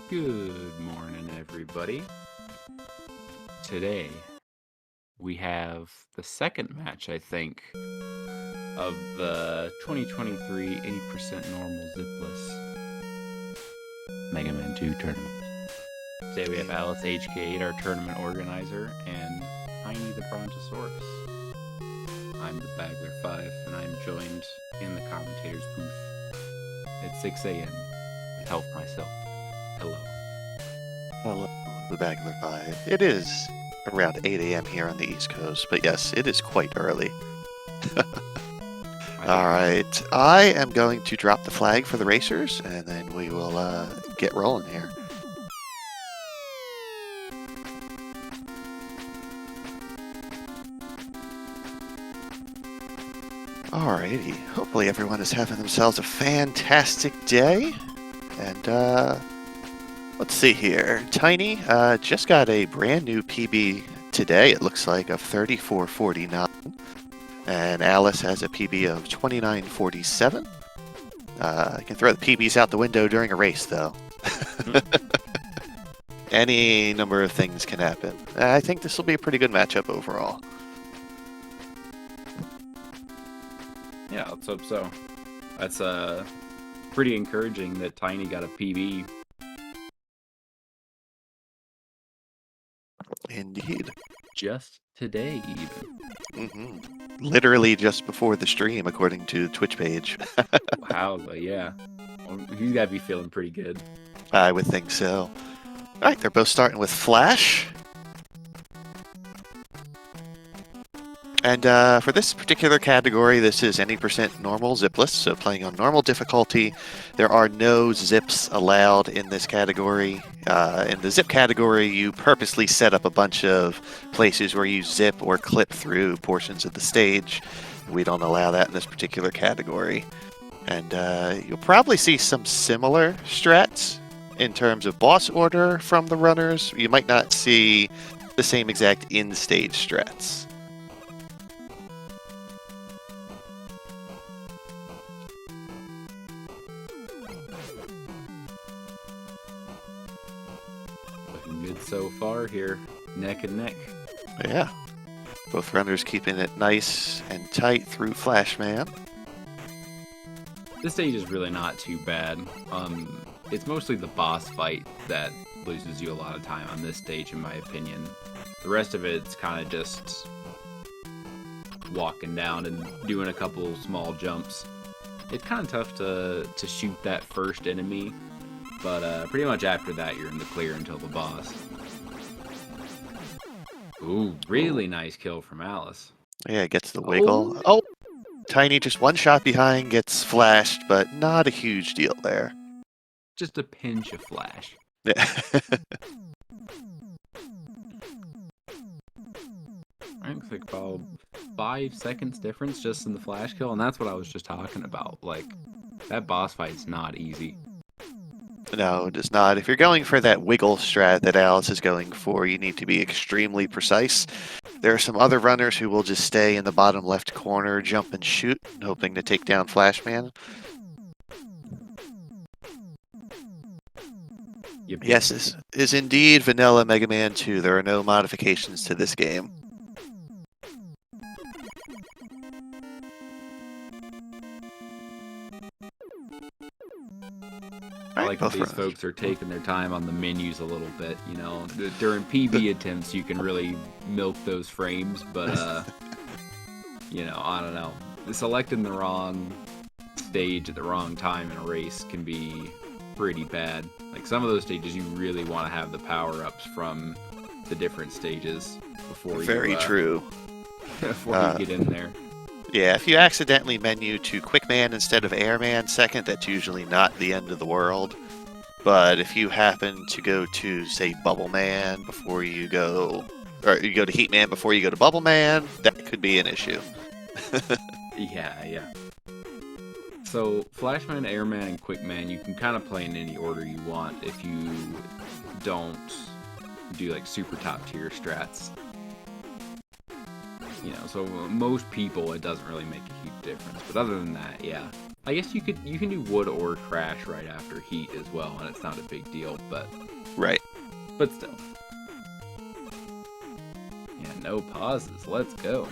Good morning, everybody. Today, we have the second match, I think, of the 2023 80% Normal Zipless Mega Man 2 tournament. Today we have AliceHK8, our tournament organizer, and TinyTheBrontosaurus. I'm the Bagler5, and I'm joined in the commentator's booth at 6 a.m. to help myself. Hello. Hello, the Bagler 5. It is around 8 a.m. here on the East Coast, but yes, it is quite early. Alright, I am going to drop the flag for the racers, and then we will get rolling here. Alrighty, hopefully everyone is having themselves a fantastic day, and let's see here. Tiny just got a brand new PB today, it looks like, of 34.49. And Alice has a PB of 29.47. I can throw the PBs out the window during a race, though. Any number of things can happen. I think this will be a pretty good matchup overall. Yeah, let's hope so. That's pretty encouraging that Tiny got a PB. Indeed. Just today, even. Literally just before the stream, according to the Twitch page. Wow, yeah. Well, he's got to be feeling pretty good. I would think so. Alright, they're both starting with Flash. And for this particular category, this is any % normal zipless, so playing on normal difficulty. There are no zips allowed in this category. In the zip category, you purposely set up a bunch of places where you zip or clip through portions of the stage. We don't allow that in this particular category. And you'll probably see some similar strats in terms of boss order from the runners. You might not see the same exact in-stage strats. Good so far here, neck and neck. Yeah, both runners keeping it nice and tight through Flashman. This stage is really not too bad. It's mostly the boss fight that loses you a lot of time on this stage, in my opinion. The rest of it's kind of just walking down and doing a couple small jumps. It's kind of tough to shoot that first enemy, but pretty much after that you're in the clear until the boss. Ooh, really nice kill from Alice. Yeah, gets the wiggle. Oh, Tiny just one shot behind, gets flashed, but not a huge deal there. Just a pinch of flash. Yeah. I think about 5 seconds difference just in the flash kill, and that's what I was just talking about. Like, that boss fight's not easy. No, it is not. If you're going for that wiggle strat that Alice is going for, you need to be extremely precise. There are some other runners who will just stay in the bottom left corner, jump and shoot, hoping to take down Flashman. Yep. Yes, this is indeed vanilla Mega Man 2. There are no modifications to this game. I like that these folks are taking their time on the menus a little bit, you know. During PB attempts, you can really milk those frames, but, you know, I don't know. Selecting the wrong stage at the wrong time in a race can be pretty bad. Like, some of those stages, you really want to have the power-ups from the different stages before you... Very true. Before you get in there. Yeah, if you accidentally menu to Quickman instead of Airman second, that's usually not the end of the world. But if you happen to go to, say, Bubble Man before you go... Or you go to Heat Man before you go to Bubble Man, that could be an issue. Yeah. So, Flashman, Airman, and Quickman, you can kind of play in any order you want if you don't do, like, super top-tier strats. You know, so most people, it doesn't really make a huge difference. But other than that, yeah, I guess you can do wood or trash right after heat as well, and it's not a big deal, but Right. still. Yeah, no pauses. Let's go.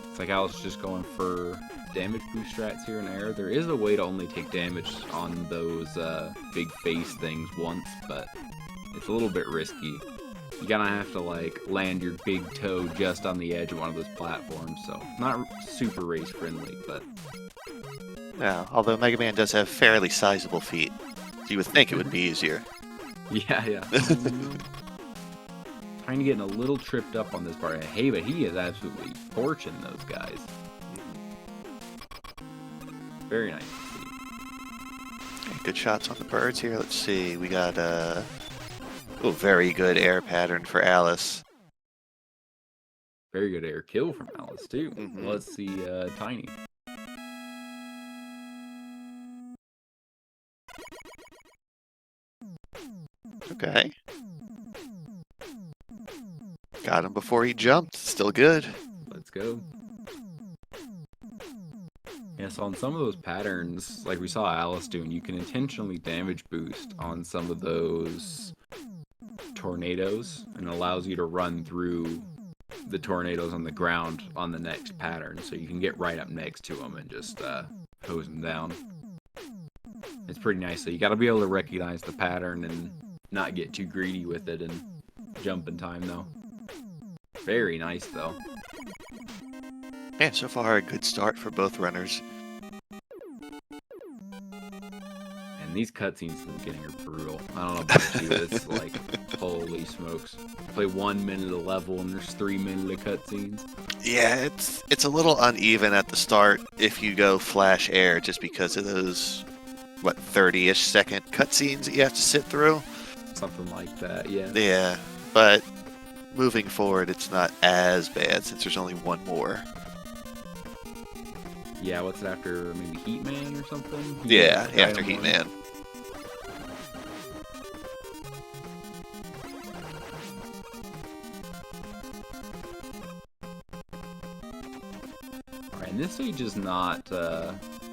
It's like Alice just going for damage boost strats here and there. There is a way to only take damage on those big face things once, but it's a little bit risky. You gotta have to like land your big toe just on the edge of one of those platforms, so not super race friendly, but Yeah, although Mega Man does have fairly sizable feet, so you would think it would be easier. yeah. Tiny getting a little tripped up on this part. Hey, but he is absolutely torching those guys. Very nice to see. Okay, good shots on the birds here. Let's see. We got very good air pattern for Alice. Very good air kill from Alice, too. Mhm. Let's see Tiny. Okay. Got him before he jumped. Still good. Let's go. Yeah, so on some of those patterns, like we saw Alice doing, you can intentionally damage boost on some of those tornadoes, and it allows you to run through the tornadoes on the ground on the next pattern, so you can get right up next to them and just hose them down. It's pretty nice, so you gotta be able to recognize the pattern and not get too greedy with it and jump in time, though. Very nice, though. Yeah, so far a good start for both runners. And these cutscenes in the beginning are brutal. I don't know about you, it's like, holy smokes. Play 1 minute of level and there's 3 minute of cutscenes. Yeah, it's a little uneven at the start if you go flash air, just because of those 30-ish second cutscenes that you have to sit through. Something like that, yeah. Yeah, but moving forward, it's not as bad since there's only one more. Yeah, what's it after? Maybe Heatman or something? Yeah, after Heatman. Alright, and this stage is not,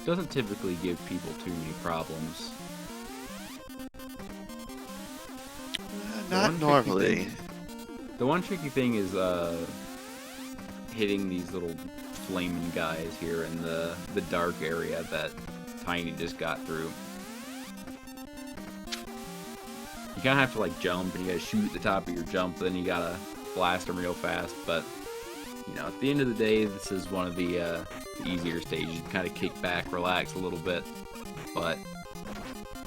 doesn't typically give people too many problems. Not normally. The one tricky thing is, hitting these little flaming guys here in the dark area that Tiny just got through. You kind of have to like jump and you gotta shoot at the top of your jump, then you gotta blast them real fast, but you know, at the end of the day, this is one of the easier stages. You kind of kick back, relax a little bit, but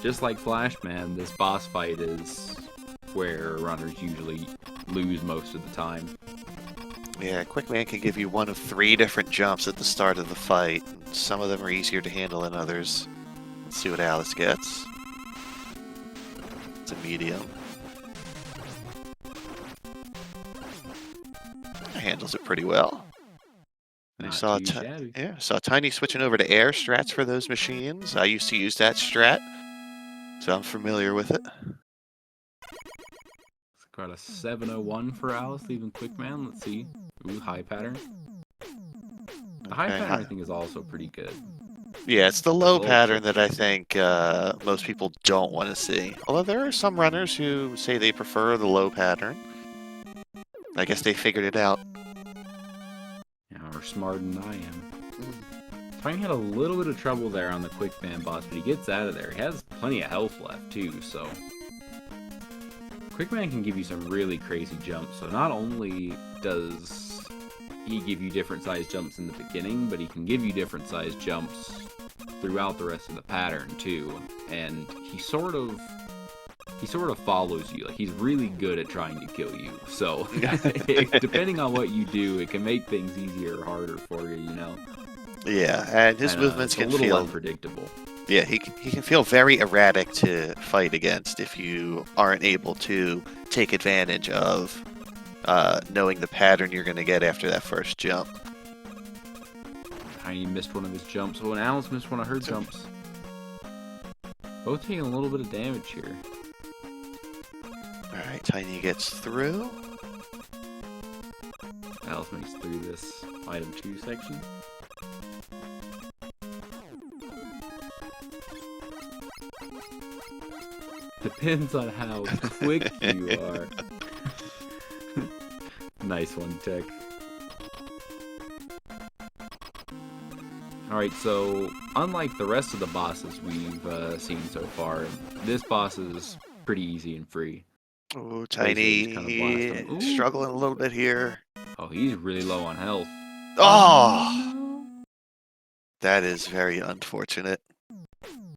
just like Flash Man, this boss fight is where runners usually lose most of the time. Yeah, Quick Man can give you one of 3 different jumps at the start of the fight. Some of them are easier to handle than others. Let's see what Alice gets. It's a medium. Handles it pretty well. And I saw saw Tiny switching over to air strats for those machines. I used to use that strat, so I'm familiar with it. Got a 701 for Alice, leaving Quick Man. Let's see. Ooh, high pattern. The high pattern, I think, is also pretty good. Yeah, it's the low pattern that I think most people don't want to see. Although there are some runners who say they prefer the low pattern. I guess they figured it out. Yeah, or smarter than I am. Tiny had a little bit of trouble there on the Quick Man boss, but he gets out of there. He has plenty of health left, too, so... Quick Man can give you some really crazy jumps, so not only does he give you different size jumps in the beginning, but he can give you different size jumps throughout the rest of the pattern too. And he sort of follows you. Like, he's really good at trying to kill you. So depending on what you do, it can make things easier or harder for you, you know. Yeah, and his movements can feel unpredictable. Yeah, he can feel very erratic to fight against if you aren't able to take advantage of knowing the pattern you're going to get after that first jump. Tiny missed one of his jumps. Oh, and Alice missed one of her jumps. Both taking a little bit of damage here. Alright, Tiny gets through. Alice makes through this item 2 section. Depends on how quick you are. Nice one, Tech. Alright, so unlike the rest of the bosses we've seen so far, this boss is pretty easy and free. Oh, Basically, just kind of blast Tiny him. struggling a little bit here. Oh, he's really low on health. Oh, No. that is very unfortunate.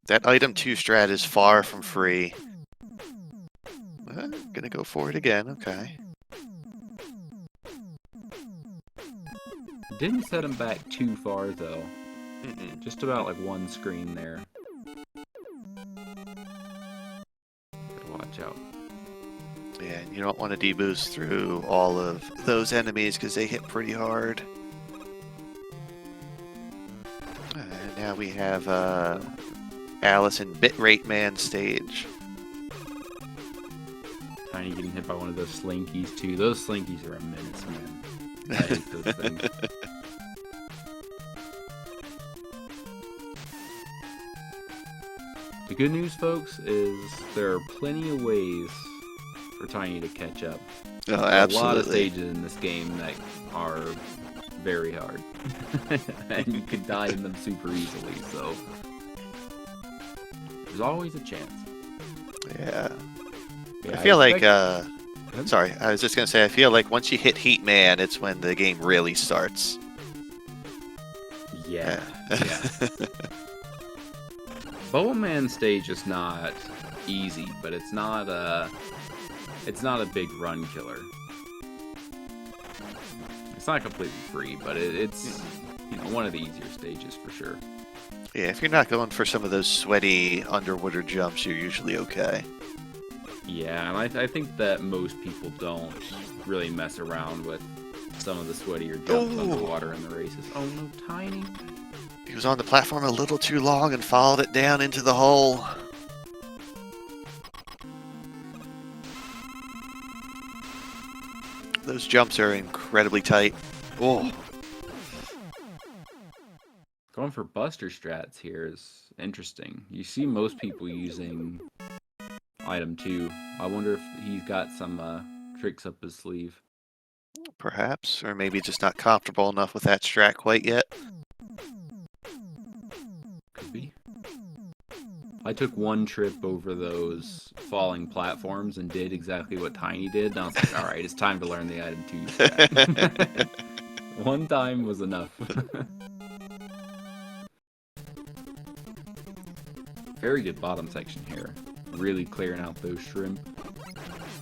That item 2 strat is far from free. Gonna go for it again, okay. Didn't set him back too far, though. Mm-mm. Just about like one screen there. Gotta watch out. Yeah, and you don't want to deboost through all of those enemies because they hit pretty hard. And now we have Alice in Bitrate Man stage. Tiny getting hit by one of those slinkies, too. Those slinkies are a menace, man. I hate those things. The good news, folks, is there are plenty of ways for Tiny to catch up. Oh, There are absolutely. a lot of stages in this game that are very hard. And you could die in them super easily, so there's always a chance. Yeah. Yeah, I feel like, expect- sorry, I was just going to say, I feel like once you hit Heat Man, it's when the game really starts. Yeah. Boa Man stage is not easy, but it's not a big run killer. It's not completely free, but it's one of the easier stages for sure. Yeah, if you're not going for some of those sweaty underwater jumps, you're usually okay. Yeah, and I think that most people don't really mess around with some of the sweatier jumps underwater in the races. Oh no, Tiny! He was on the platform a little too long and followed it down into the hole. Those jumps are incredibly tight. Oh, Going for Buster strats here is interesting. You see most people using item 2. I wonder if he's got some tricks up his sleeve. perhaps, or maybe just not comfortable enough with that strat quite yet. Could be. I took one trip over those falling platforms and did exactly what Tiny did. And I was like, alright, it's time to learn the item 2 strat. One time was enough. Very good bottom section here. Really clearing out those shrimp.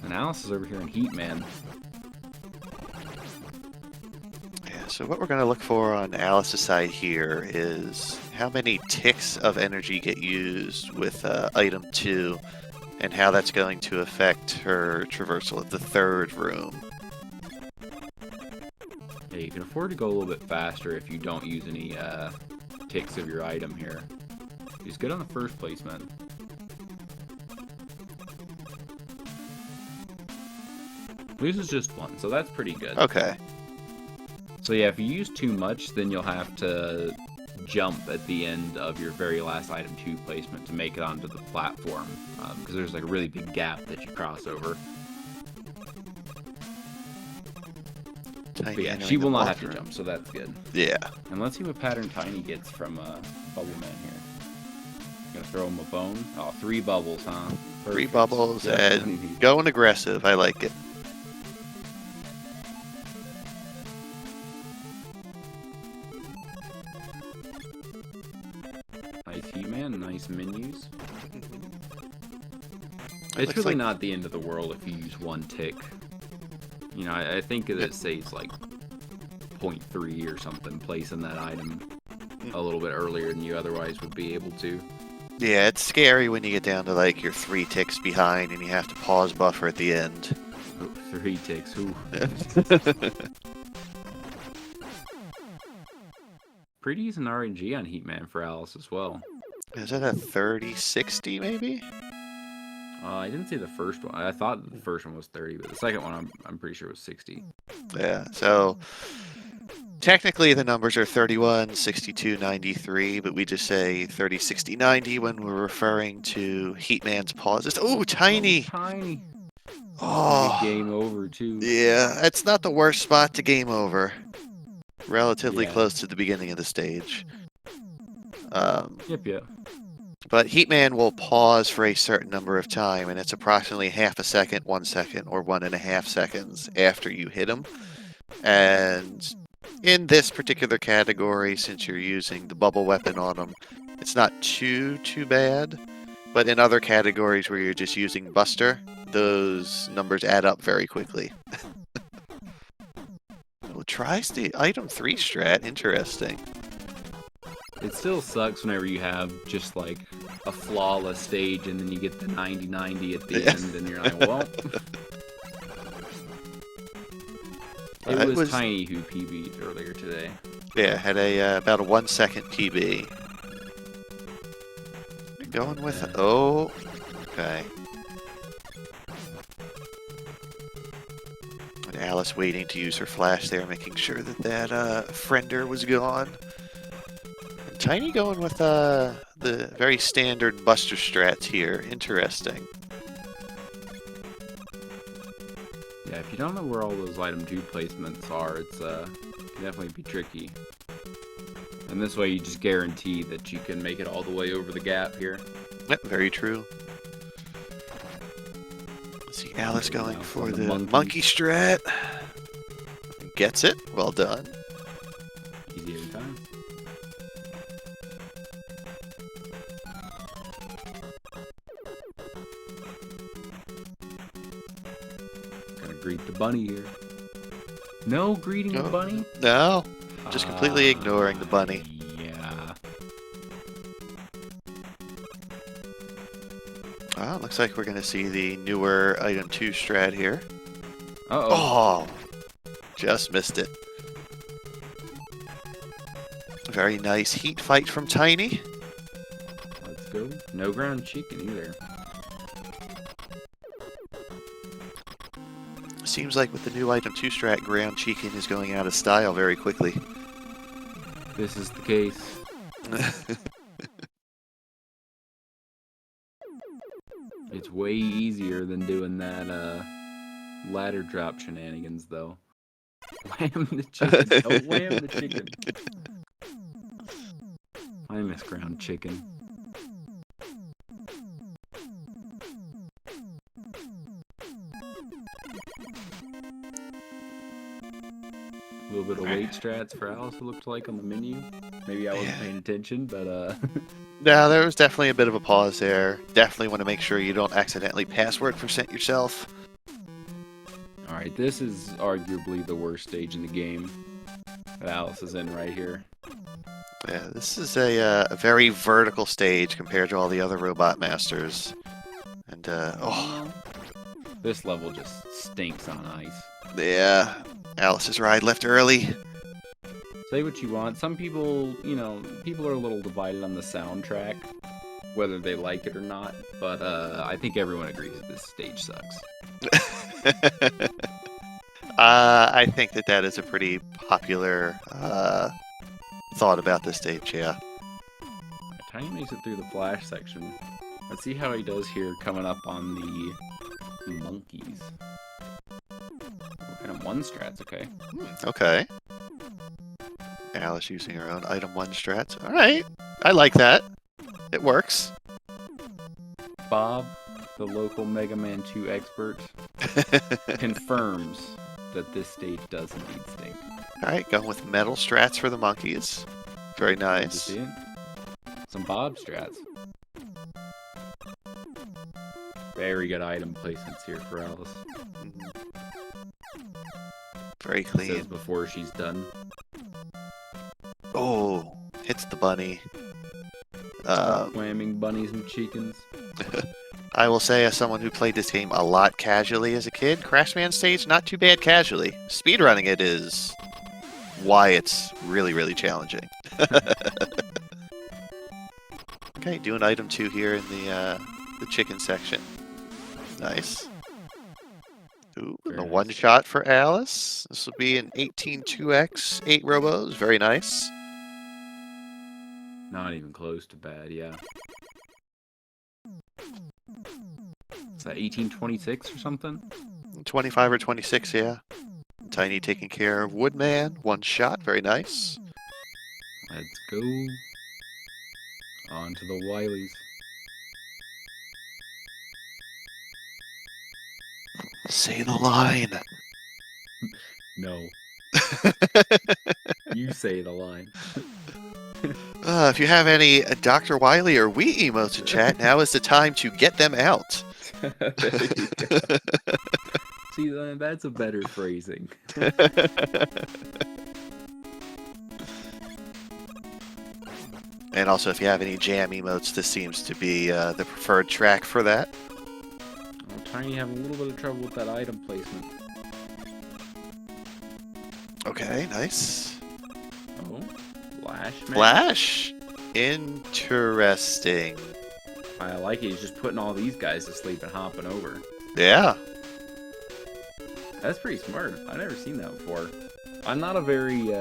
And Alice is over here in Heat Man. Yeah, so what we're going to look for on Alice's side here is how many ticks of energy get used with item 2 and how that's going to affect her traversal of the third room. Yeah, you can afford to go a little bit faster if you don't use any ticks of your item here. He's good on the first placement. Loses just one, so that's pretty good. Okay. So yeah, if you use too much, then you'll have to jump at the end of your very last item 2 placement to make it onto the platform, because there's like a really big gap that you cross over. But yeah, she will not have to jump, so that's good. Yeah. And let's see what pattern Tiny gets from Bubble Man here. Gonna throw him a bone. Oh, 3 bubbles, huh? Perfect. 3 bubbles Definitely. and going aggressive. I like it. Nice Heat Man, nice menus. It's Looks really like- not the end of the world if you use 1 tick. You know, I think that it saves like 0.3 or something, placing that item a little bit earlier than you otherwise would be able to. Yeah, it's scary when you get down to like your 3 ticks behind and you have to pause buffer at the end. Oh, 3 ticks, ooh. Pretty decent RNG on Heat Man for Alice as well. Is that a 30-60 maybe? I didn't see the first one. I thought the first one was 30, but the second one I'm pretty sure was 60. Yeah, so Technically, the numbers are 31, 62, 93, but we just say 30, 60, 90 when we're referring to Heatman's pauses. Oh, Tiny! Tiny. Oh, Game over, too. yeah, it's not the worst spot to game over. Relatively Yeah. close to the beginning of the stage. Yep. But Heatman will pause for a certain number of time, and it's approximately half a second, 1 second, or 1.5 seconds after you hit him. And in this particular category, since you're using the bubble weapon on him, it's not too bad. But in other categories where you're just using Buster, those numbers add up very quickly. Well, tries the item 3 strat. Interesting. It still sucks whenever you have just like a flawless stage and then you get the 90-90 at the end and you're like, well. It was Tiny who PB'd earlier today. Yeah, had about a 1 second PB. Going with oh, okay. And Alice waiting to use her flash there, making sure that that friender was gone. And Tiny going with the very standard Buster strats here. Interesting. Yeah, if you don't know where all those item 2 placements are, it's can definitely be tricky. And this way you just guarantee that you can make it all the way over the gap here. Yep, very true. Let's see, Alice going for the monkey strat. Gets it. Well done. Easy every time. Gonna greet the bunny here. No greeting the bunny? No. Just completely ignoring the bunny. Yeah. Oh, looks like we're going to see the newer item 2 strat here. Uh-oh. Oh, just missed it. Very nice heat fight from Tiny. Let's go. No ground chicken either. Seems like with the new item 2 strat, ground chicken is going out of style very quickly. This is the case. It's way easier than doing that ladder drop shenanigans, though. Wham the chicken. Don't wham the chicken. I miss ground chicken. A little bit of weight strats for Alice, it looked like on the menu. Maybe I wasn't paying attention, but No, there was definitely a bit of a pause there. Definitely want to make sure you don't accidentally password percent yourself. Alright, this is arguably the worst stage in the game that Alice is in right here. Yeah, this is a very vertical stage compared to all the other Robot Masters. And, oh. This level just stinks on ice. Yeah, Alice's ride left early. Say what you want. Some people, you know, people are a little divided on the soundtrack, whether they like it or not. But I think everyone agrees that this stage sucks. I think that is a pretty popular thought about this stage, yeah. Tiny makes it through the flash section. Let's see how he does here coming up on the monkeys. What kind of 1 strats, okay. Okay. Alice using her own item 1 strats. Alright, I like that. It works. Bob, the local Mega Man 2 expert, confirms that this stage does indeed stink. Alright, going with metal strats for the monkeys. Very nice. See it? Some Bob strats. Very good item placements here for Alice. Very clean. Says before she's done. Oh, hits the bunny. Whamming bunnies and chickens. I will say, as someone who played this game a lot casually as a kid, Crashman stage, not too bad casually. Speedrunning it is why it's really, really challenging. Okay, doing item 2 here in the chicken section. Nice. Ooh, Very the nice. one shot for Alice. This will be an 18-2x, 8 robos. Very nice. Not even close to bad, yeah. Is that 1826 or something? 25 or 26, yeah. Tiny taking care of Woodman. One shot. Very nice. Let's go. On to the Wileys. Say the line. No. You say the line. If you have any Dr. Wily or Wii emotes in chat, now is the time to get them out. There you go. See, that's a better phrasing. And also, if you have any jam emotes, this seems to be the preferred track for that. Oh, Tiny having a little bit of trouble with that item placement. Okay, nice. Oh, Flash, man. Flash? Interesting. I like it. He's just putting all these guys to sleep and hopping over. Yeah. That's pretty smart. I've never seen that before. I'm not a very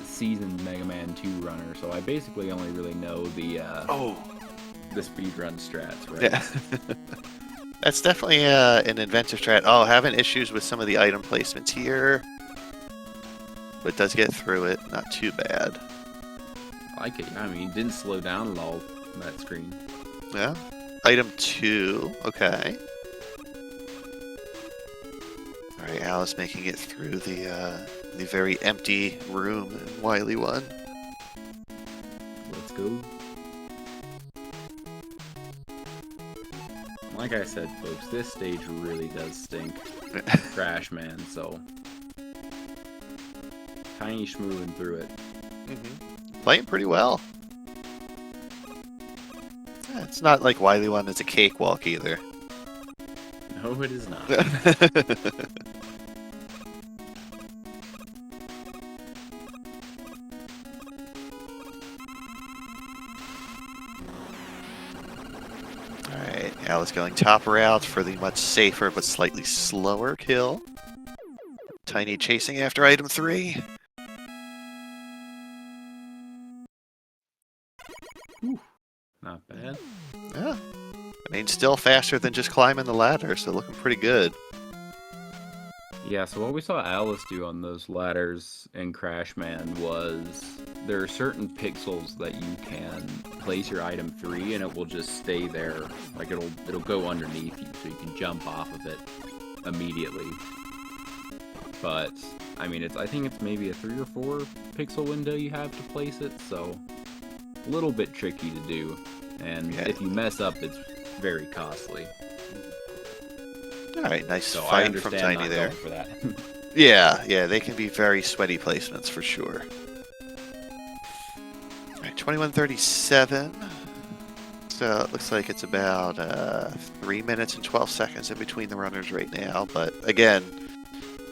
seasoned Mega Man 2 runner, so I basically only really know the speedrun strats, right? Yeah. That's definitely an inventive strat. Oh, having issues with some of the item placements here. But does get through it. Not too bad. I like it. I mean, it didn't slow down at all on that screen. Yeah. Item 2. Okay. Alright, Alice making it through the very empty room in Wily 1. Let's go. Like I said, folks, this stage really does stink. Crash, man, so... Tiny schmoving through it. Playing pretty well. Yeah, it's not like Wily 1 is a cakewalk either. No, it is not. Alright, Alice going top route for the much safer but slightly slower kill. Tiny chasing after item 3. Not bad. Yeah. I mean, still faster than just climbing the ladder, so looking pretty good. Yeah, so what we saw Alice do on those ladders in Crash Man was there are certain pixels that you can place your item 3 and it will just stay there. Like it'll go underneath you so you can jump off of it immediately. But I mean I think it's maybe a 3 or 4 pixel window you have to place it, so a little bit tricky to do. And yeah. if you mess up, it's very costly. Alright, nice So fight from Tiny there. For that. Yeah, they can be very sweaty placements for sure. Alright, 21:37. So it looks like it's about 3 minutes and 12 seconds in between the runners right now. But again,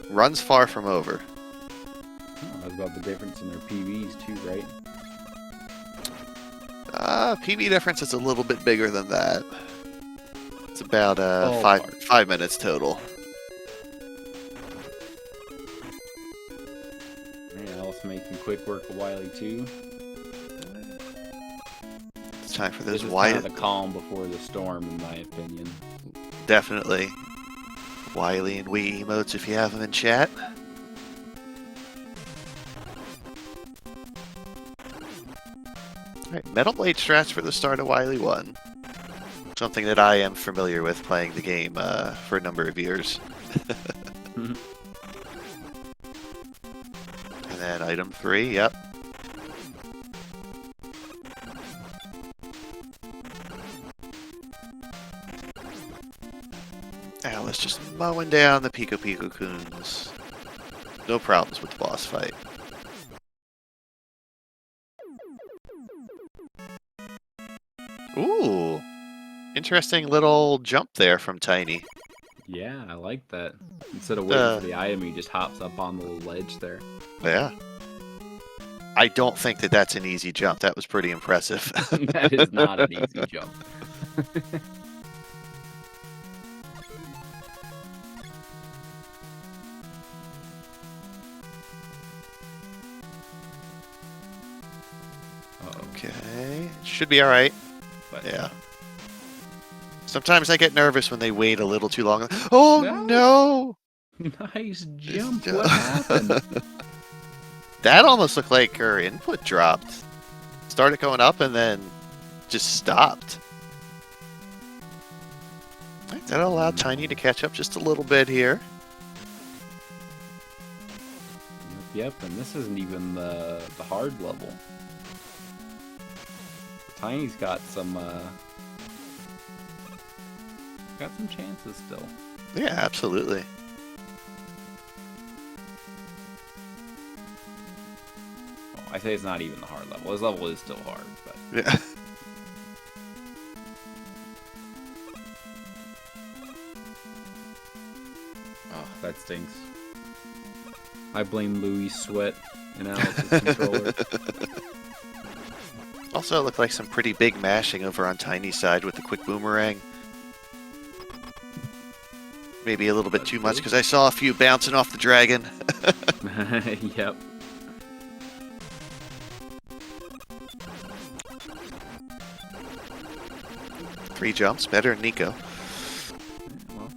runs far from over. Oh, that's about the difference in their PVs too, right? PV difference is a little bit bigger than that. It's about 5 minutes total. Alice making quick work of Wily too. It's time for those This is Wily. kind of the calm before the storm, in my opinion. Definitely. Wily and Wii emotes if you have them in chat. Alright, Metal Blade strats for the start of Wily 1. Something that I am familiar with playing the game for a number of years. And then item 3, yep. Alice just mowing down the Pico Pico Coons. No problems with the boss fight. Ooh, interesting little jump there from Tiny. Yeah, I like that. Instead of waiting for the item, he just hops up on the little ledge there. Yeah. I don't think that that's an easy jump. That was pretty impressive. That is not an easy jump. Okay, should be all right. But, Yeah. Sometimes I get nervous when they wait a little too long. Oh no! Nice jump. What happened? That almost looked like her input dropped. Started going up and then just stopped. Right, that allowed Tiny to catch up just a little bit here. Yep, and this isn't even the hard level. Tiny's got some chances still. Yeah, absolutely. Well, I say it's not even the hard level. This level is still hard, but Yeah. oh, that stinks. I blame Louis' sweat and Alice's controller. Also, it looked like some pretty big mashing over on Tiny's side with the quick boomerang. Maybe a little bit too much because I saw a few bouncing off the dragon. Yep. Three jumps, better than Nico. Well,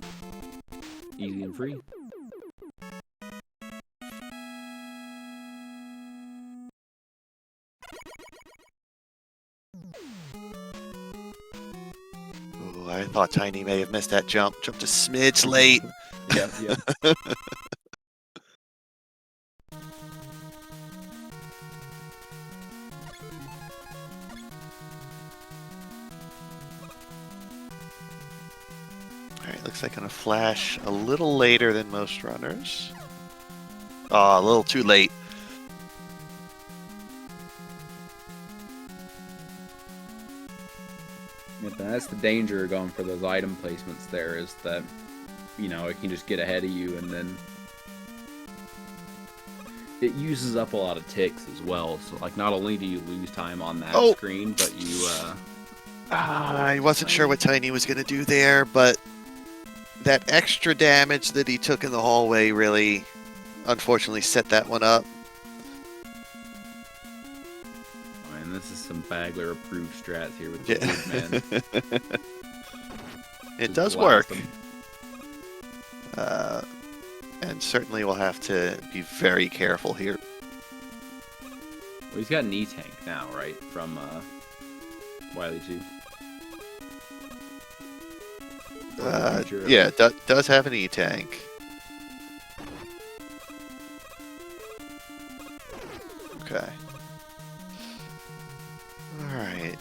easy and free. Ooh, I thought Tiny may have missed that jump. Jumped a smidge late. Yep, yep. Alright, looks like gonna flash a little later than most runners. Oh, a little too late. Yep, and that's the danger of going for those item placements there, is that, you know, it can just get ahead of you, and then it uses up a lot of ticks as well. So, like, not only do you lose time on that screen, but you, I wasn't sure what Tiny was gonna do there, but that extra damage that he took in the hallway really, unfortunately, set that one up. Man, this is some Bagler approved strats here with the wood man. It does work. And certainly we'll have to be very careful here. Well, he's got an E-tank now, right? From Wily 2. Yeah, does have an E-tank. Okay. Alright.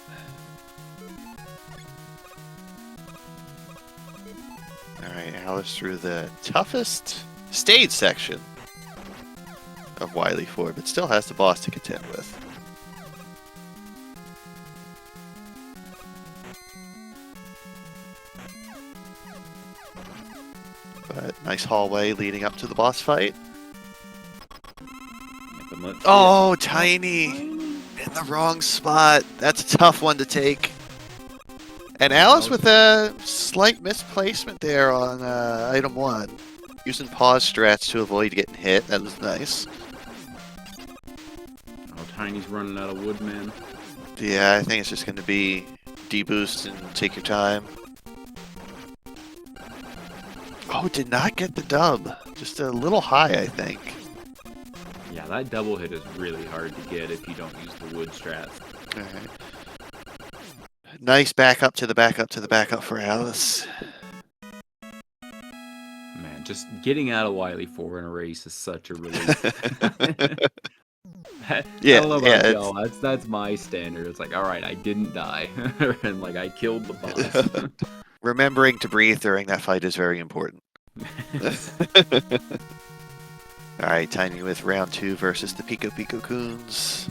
Alright, Alice through the toughest stage section of Wily 4, but still has the boss to contend with. But nice hallway leading up to the boss fight. Oh, Tiny! In the wrong spot. That's a tough one to take. And Alice with a slight misplacement there on item 1. Using pause strats to avoid getting hit. That was nice. Oh, Tiny's running out of wood, man. Yeah, I think it's just going to be deboost and take your time. Oh, did not get the dub. Just a little high, I think. Yeah, that double hit is really hard to get if you don't use the wood strats. Alright. Nice back up to the back up to the back up for Alice. Man, just getting out of Wily 4 in a race is such a relief. Yeah, I don't know about y'all. That's my standard. It's like, all right, I didn't die, and like I killed the boss. Remembering to breathe during that fight is very important. Alright, Tiny with round 2 versus the Pico Pico Coons.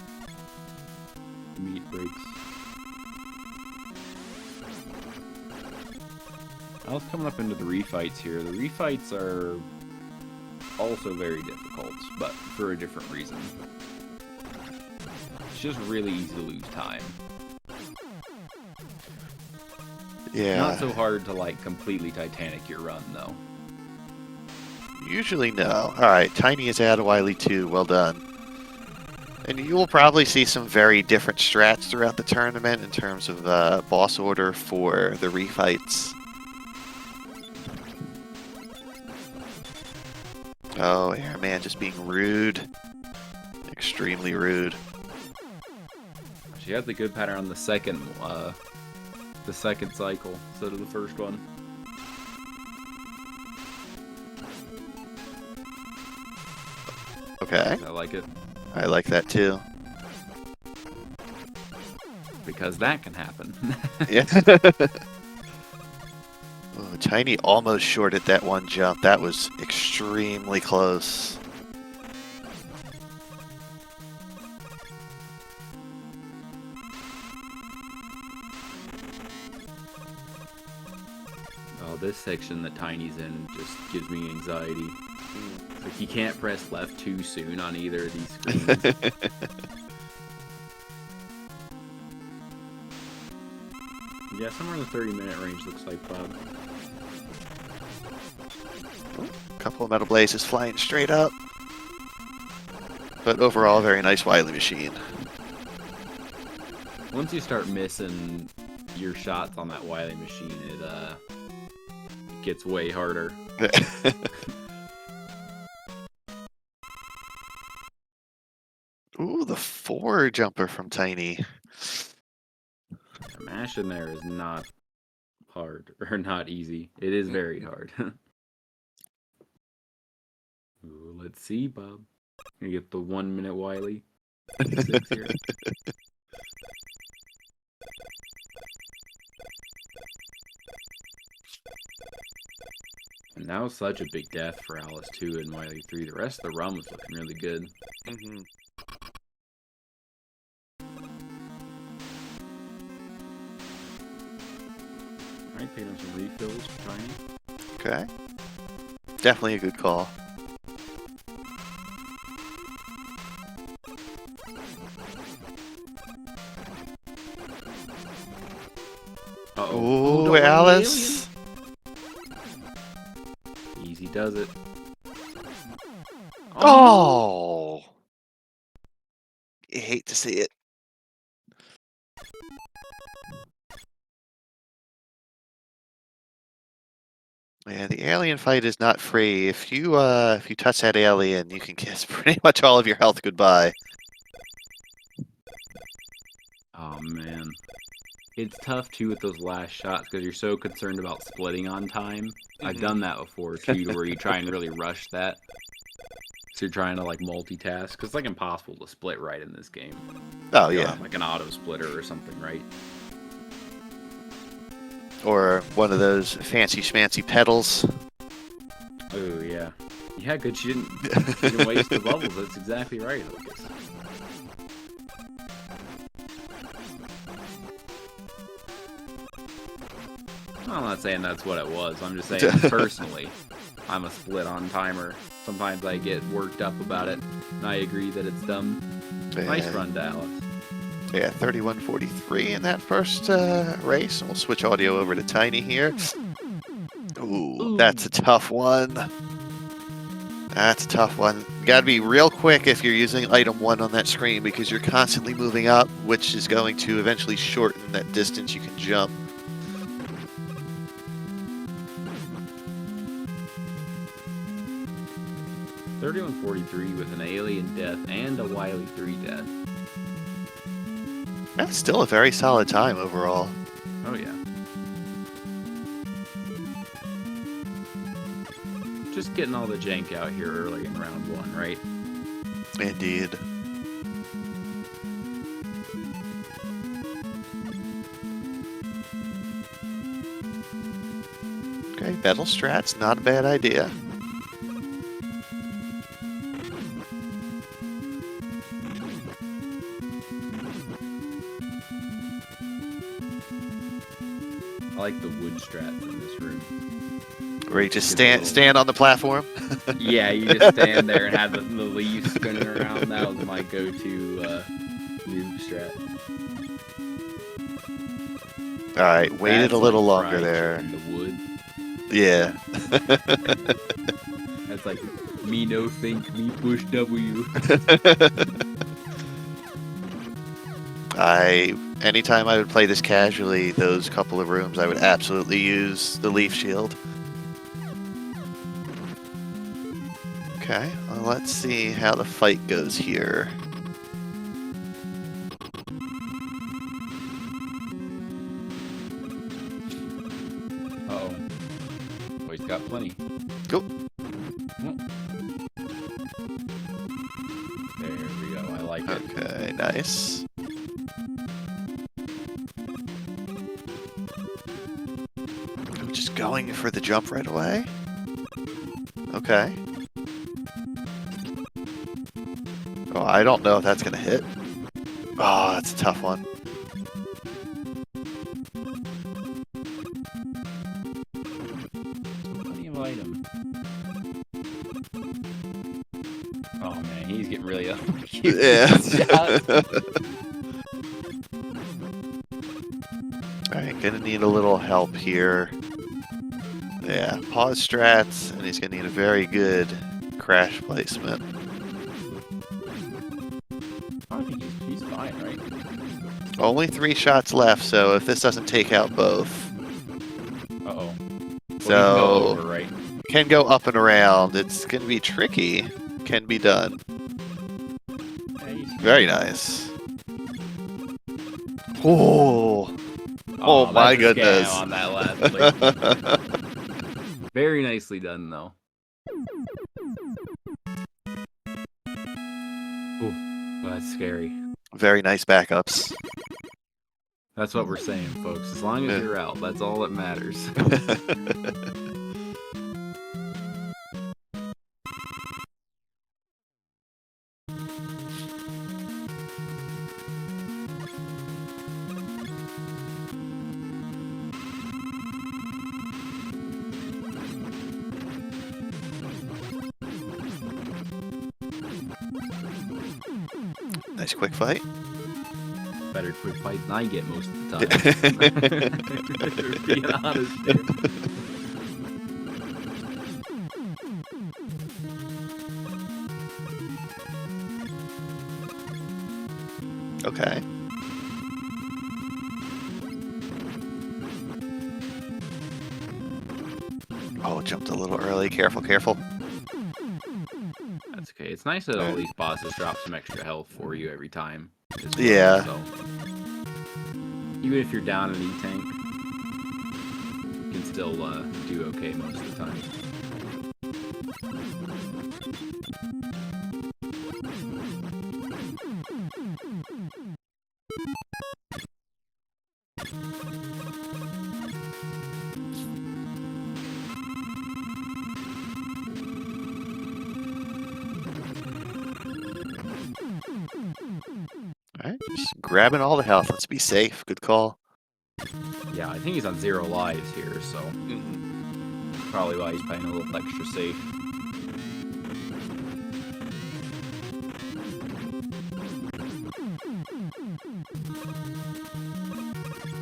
Meat breaks. I was coming up into the refights here. The refights are also very difficult, but for a different reason. It's just really easy to lose time. Yeah. Not so hard to, like, completely Titanic your run, though. Usually no. Alright, Tiny is out of Wily 2. Well done. And you will probably see some very different strats throughout the tournament in terms of boss order for the refights. Oh, Airman just being rude. Extremely rude. She had the good pattern on the second cycle instead of the first one. Okay. I like it. I like that too. Because that can happen. Yeah. Ooh, Tiny almost shorted that one jump. That was extremely close. Oh, this section that Tiny's in just gives me anxiety. It's like you can't press left too soon on either of these screens. Yeah, somewhere in the 30-minute range looks like, Bob. Couple of metal blazes flying straight up. But overall, very nice Wily machine. Once you start missing your shots on that Wily machine, it gets way harder. Ooh, the 4 jumper from Tiny. The mash in there is not hard, or not easy. It is very hard. Ooh, let's see, Bob. Gonna get the 1 minute Wily. 6 here. And that was such a big death for Alice 2 and Wily 3. The rest of the run was looking really good. Mm-hmm. Alright, picking up some refills for Tiny. Okay. Definitely a good call. Uh-oh. Ooh, Alice. Easy does it. Oh! You hate to see it. Yeah, the alien fight is not free. If you touch that alien, you can kiss pretty much all of your health goodbye. Oh, man. It's tough, too, with those last shots, because you're so concerned about splitting on time. I've done that before, too, to where you try and really rush that. So you're trying to, like, multitask, because it's, like, impossible to split right in this game. Oh, You don't yeah. have, like, an auto splitter or something, right? Or one of those fancy schmancy pedals. Oh, yeah. Yeah, good. She didn't waste the bubbles. That's exactly right, Lucas. I'm not saying that's what it was. I'm just saying, personally, I'm a split-on timer. Sometimes I get worked up about it, and I agree that it's dumb. Nice run to Alice. Yeah, 31:43 in that first race. And we'll switch audio over to Tiny here. Ooh, that's a tough one. That's a tough one. You gotta be real quick if you're using item 1 on that screen because you're constantly moving up, which is going to eventually shorten that distance you can jump. $31.43 with an alien death and a Wily 3 death. That's still a very solid time overall. Oh, yeah. Just getting all the jank out here early in round 1, right? Indeed. Okay, battle strats, not a bad idea. I like the wood strats in this room. Where you just stand on the platform? Yeah, you just stand there and have the leaves spinning around. That was my go-to noob strat. Alright, waited a little longer fried there. chicken, the wood. Yeah. That's like me no think, me push W. Anytime I would play this casually, those couple of rooms, I would absolutely use the leaf shield. Okay, well, let's see how the fight goes here. Uh-oh. Oh, he's got plenty. Go. There we go. I like it. Okay, nice. I'm just going for the jump right away. Okay. Oh, I don't know if that's going to hit. Oh, that's a tough one. Plenty of item. Oh man, he's getting really unlucky. Yeah. Alright, gonna need a little help here. Yeah, pause strats, and he's gonna need a very good crash placement. I think he's fine, right? Only 3 shots left, so if this doesn't take out both. Uh-oh. Well, So, he can go over, right? can go up and around. It's gonna be tricky. Can be done. Very nice. Oh, oh my goodness. On that last Very nicely done, though. Ooh, well, that's scary. Very nice backups. That's what we're saying, folks. As long as you're out, that's all that matters. Nice quick fight. Better quick fight than I get most of the time. Being honest here. Okay. Oh, jumped a little early. Careful, careful. That's okay. It's nice that all these bosses drop some extra health for you every time. Well, yeah. So. Even if you're down an E-tank, you can still do okay most of the time. Alright, just grabbing all the health. Let's be safe. Good call. Yeah, I think he's on 0 lives here, so probably why he's playing a little extra safe.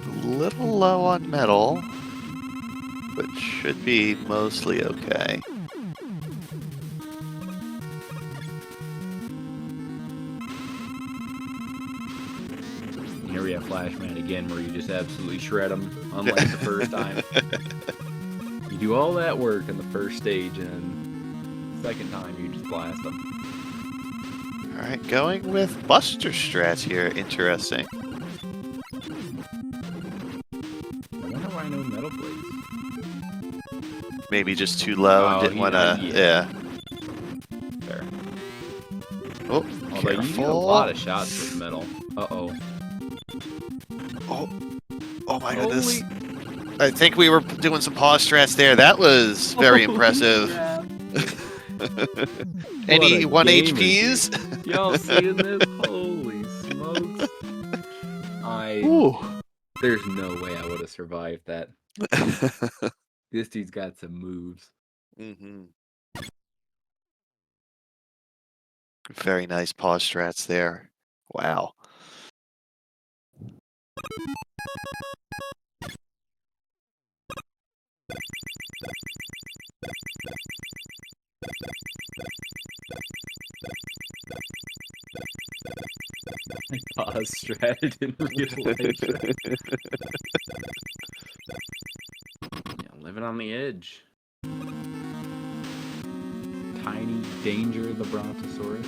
A little low on metal, but should be mostly okay. Here we have Flashman again, where you just absolutely shred him, unlike the first time. You do all that work in the first stage, and the second time you just blast them. Alright, going with Buster strats here. Interesting. I wonder why no metal blades. Maybe just too low and didn't want to... Yeah. Fair. Oh, although you need a lot of shots with metal. Uh-oh. Oh my goodness. I think we were doing some pause strats there. That was very impressive. Any 1 HPs? Y'all seeing this? Holy smokes. There's no way I would have survived that. This dude's got some moves. Very nice pause strats there. Wow. I pause strat, I didn't realize that. Yeah, living on the edge. Tiny Danger the Brontosaurus.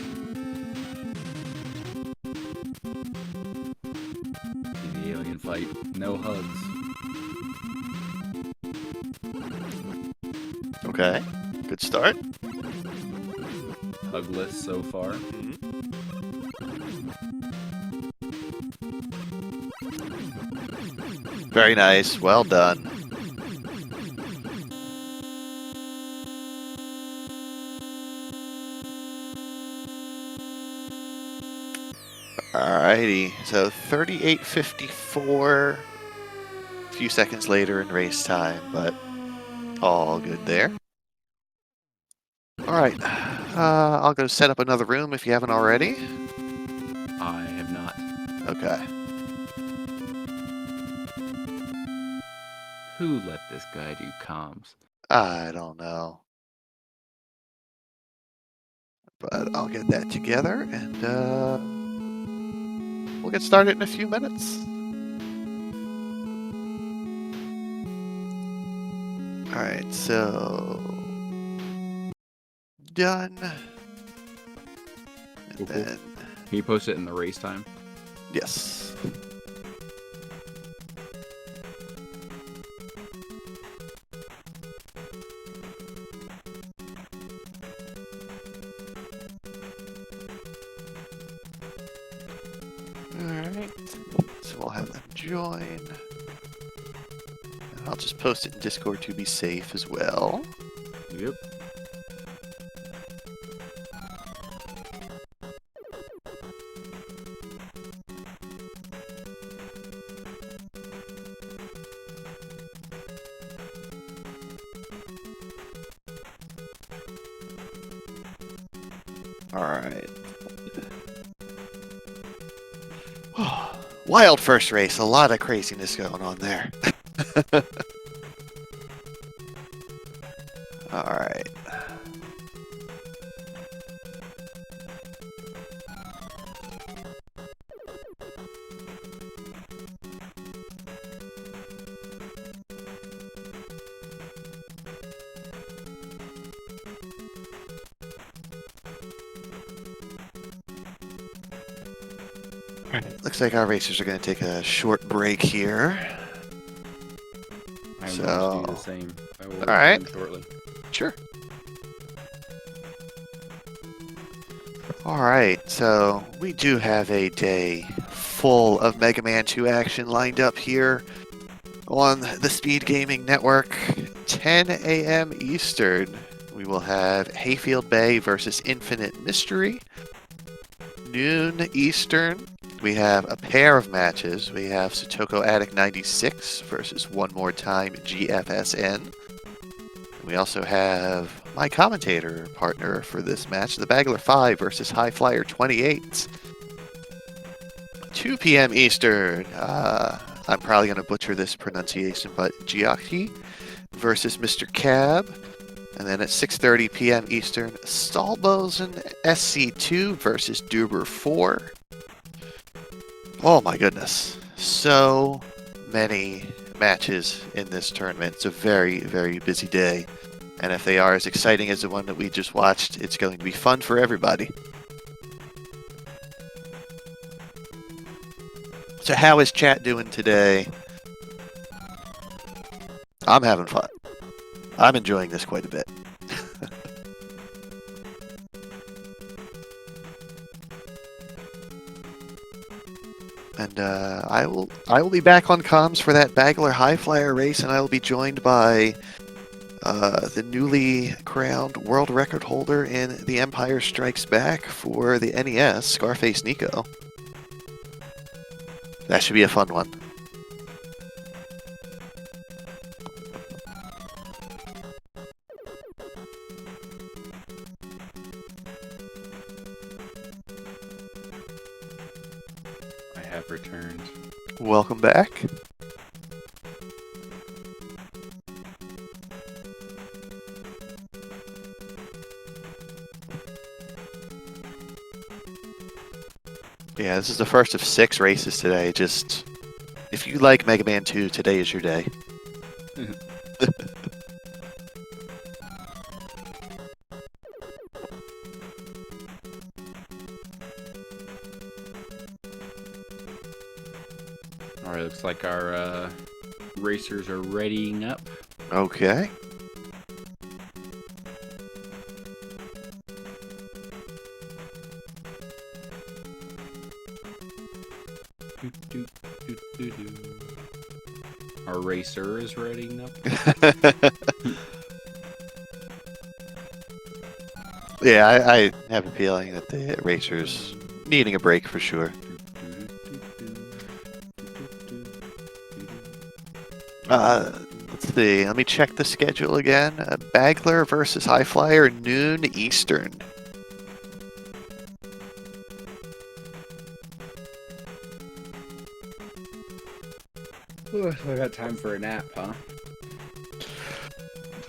See the alien fight. No hugs. Okay, good start. Hugless so far. Very nice, well done. Alrighty, so 38:54. A few seconds later in race time, but all good there. Alright, I'll go set up another room if you haven't already. I have not. Okay. Who let this guy do comms? I don't know. But I'll get that together and we'll get started in a few minutes. Alright, so done. And Cool. then Can you post it in the race time? yes. Alright, so we'll have them join. And I'll just post it in Discord to be safe as well. Yep. Alright. Wild first race, a lot of craziness going on there. Alright. Looks like our racers are going to take a short break here. I'm So- going to do the same. I will Alright. return shortly. Sure. Alright, so we do have a day full of Mega Man 2 action lined up here on the SpeedGaming Network. 10 a.m. Eastern, we will have Hayfield Bay versus Infinite Mystery. Noon Eastern, we have a pair of matches. We have Satoko Attic 96 versus One More Time GFSN. We also have my commentator partner for this match, the Bagler 5 versus High Flyer 28. 2 p.m. Eastern, I'm probably going to butcher this pronunciation, but Giacchi versus Mr. Cab. And then at 6:30 p.m. Eastern, Stahlbosen SC2 versus Duber 4. Oh my goodness. So many matches in this tournament. It's a very, very busy day. And if they are as exciting as the one that we just watched, it's going to be fun for everybody. So how is chat doing today? I'm having fun. I'm enjoying this quite a bit. And I will be back on comms for that Bagler High Flyer race, and I will be joined by the newly crowned world record holder in The Empire Strikes Back for the NES, Scarface Nico. That should be a fun one. I have returned. Welcome back. Yeah, this is the first of 6 races today. Just, if you like Mega Man 2, today is your day. Alright, looks like our racers are readying up. Okay. Our racer is readying up. Yeah, I have a feeling that the racers needing a break for sure. Let's see. Let me check the schedule again. Bagler versus High Flyer, noon Eastern. I got time for a nap, huh?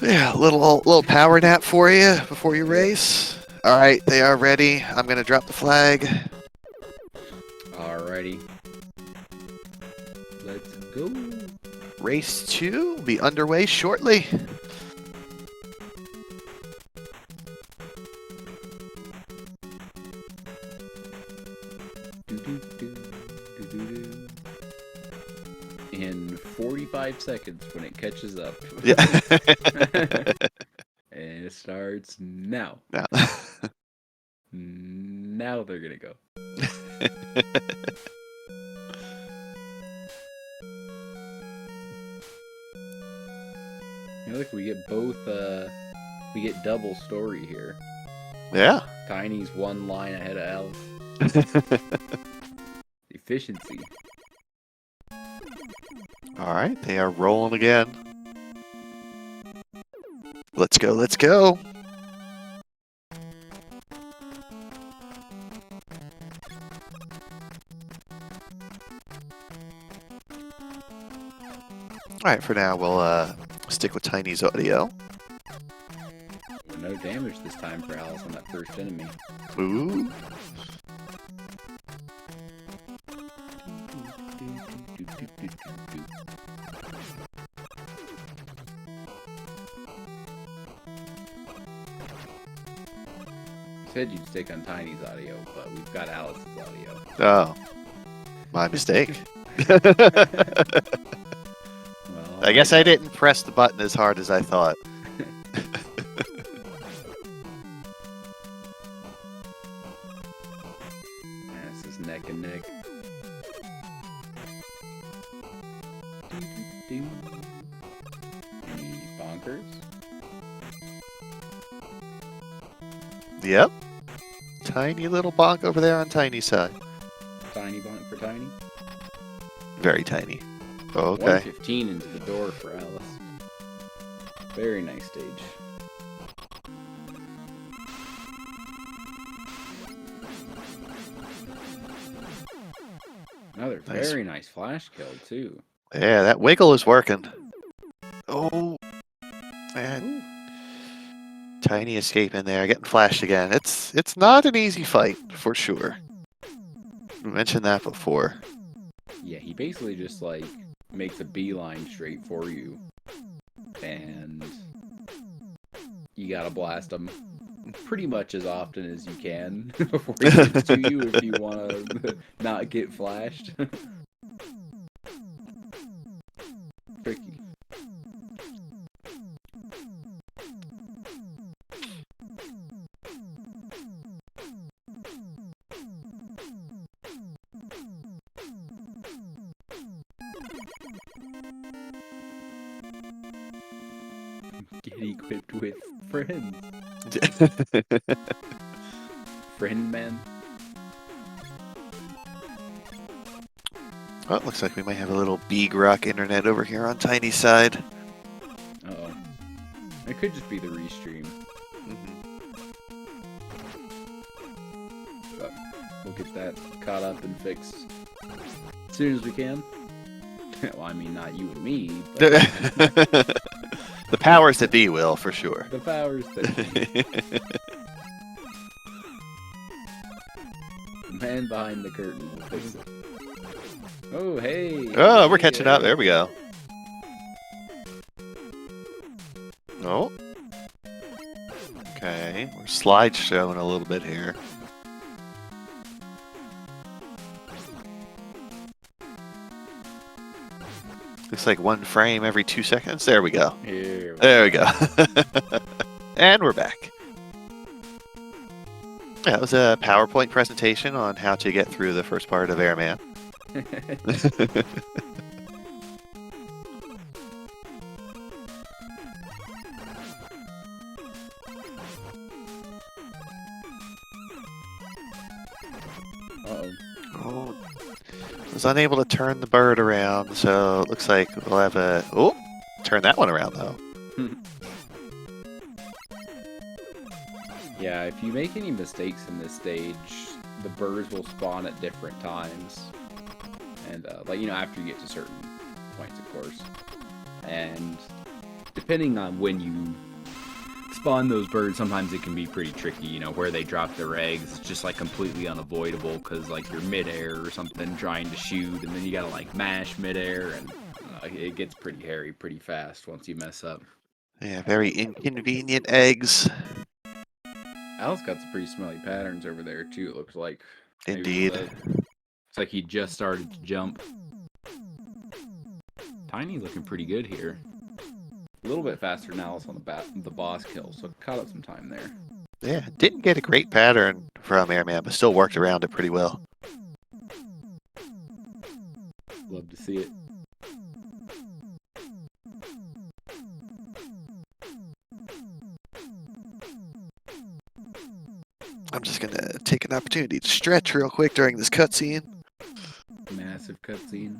Yeah, a little power nap for you before you race. All right, they are ready. I'm gonna drop the flag. Alrighty. Let's go. Race 2 will be underway shortly. In 45 seconds when it catches up. Yeah. And it starts now. No. Now they're gonna go. Hey, look, we get both, we get double story here. Yeah. Tiny's one line ahead of Alice. Efficiency. All right, they are rolling again. Let's go, let's go. All right, for now, we'll stick with Tiny's audio. No damage this time for Alice on that first enemy. Ooh. Said you'd stick on Tiny's audio, but we've got Alice's audio. Oh, my mistake. Well, I guess I didn't press the button as hard as I thought. This is neck and neck. Any bonkers? Yep. Tiny little bonk over there on Tiny's side. Tiny bonk for Tiny. Very tiny. Okay. 115 into the door for Alice. Very nice stage. Another very nice flash kill, too. Yeah, that wiggle is working. Oh, man. Ooh. Tiny escape in there, getting flashed again. It's not an easy fight, for sure. We mentioned that before. Yeah, he basically just, like, makes a beeline straight for you. And you gotta blast him pretty much as often as you can before he gets to you if you wanna not get flashed. Tricky. Get equipped with friends. Friend man. Well, it looks like we might have a little big rock internet over here on Tiny's side. Uh-oh. It could just be the restream. But we'll get that caught up and fixed as soon as we can. Well, I mean, not you and me, but The powers that be will, for sure. the powers that be. Man behind the curtain will fix it. Oh, hey! Oh, we're Hey, catching up. There we go. Oh. Okay, we're slideshowing a little bit here. Looks like one frame every 2 seconds. There we go. There we go. And we're back. Yeah, it was a PowerPoint presentation on how to get through the first part of Airman. Uh-oh. Oh, was unable to turn the bird around, so it looks like we'll have a... Oh, turn that one around, though. Yeah, if you make any mistakes in this stage, the birds will spawn at different times. And, like, you know, after you get to certain points, of course. And depending on when you spawn those birds, sometimes it can be pretty tricky, you know, where they drop their eggs. It's just, like, completely unavoidable because, like, you're midair or something trying to shoot, and then you gotta, like, mash midair, and it gets pretty hairy pretty fast once you mess up. Yeah, very inconvenient eggs. Al's got some pretty smelly patterns over there, too, it looks like. Indeed. It's like he just started to jump. Tiny looking pretty good here. A little bit faster than Alice on the boss kill, so caught up some time there. Yeah, didn't get a great pattern from Airman, but still worked around it pretty well. Love to see it. I'm just going to take an opportunity to stretch real quick during this cutscene. Massive cutscene.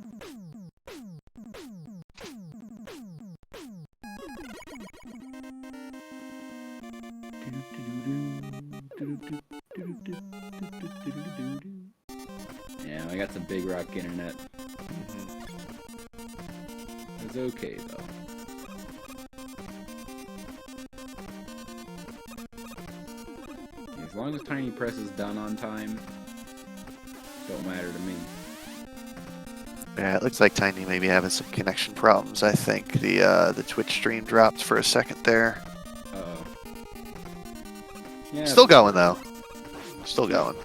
Yeah, I got some big rock internet. It's okay though. As long as Tiny Press is done on time, don't matter to me. Yeah, it looks like Tiny may be having some connection problems. I think the Twitch stream dropped for a second there. Uh-oh. Yeah, Still going though. Still going.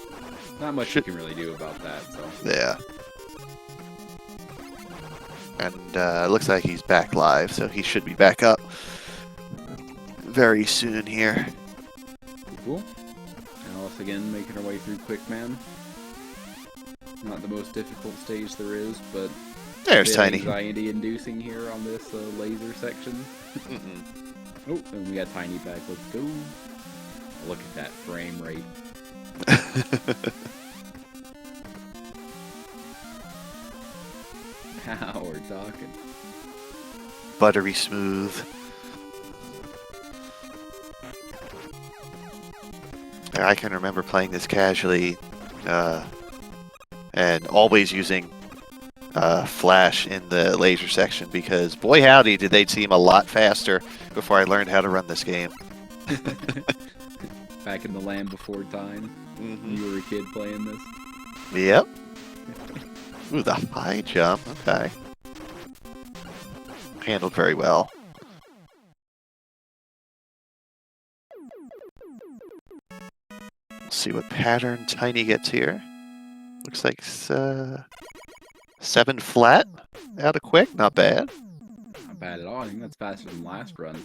Not much you can really do about that, so. Yeah. And it looks like he's back live, so he should be back up very soon here. Cool. Alice again making her way through Quick Man. Not the most difficult stage there is, but there's Tiny. Anxiety-inducing here on this laser section. Oh, and we got Tiny back. Let's go. Look at that frame rate. Now we're talking. Buttery smooth. I can remember playing this casually and always using flash in the laser section because boy howdy did they seem a lot faster before I learned how to run this game. Back in the land before time. You were a kid playing this. Yep. Ooh, the high jump. Okay. Handled very well. Let's see what pattern Tiny gets here. Looks like 7 flat out of quick. Not bad. Not bad at all. I think that's faster than last run.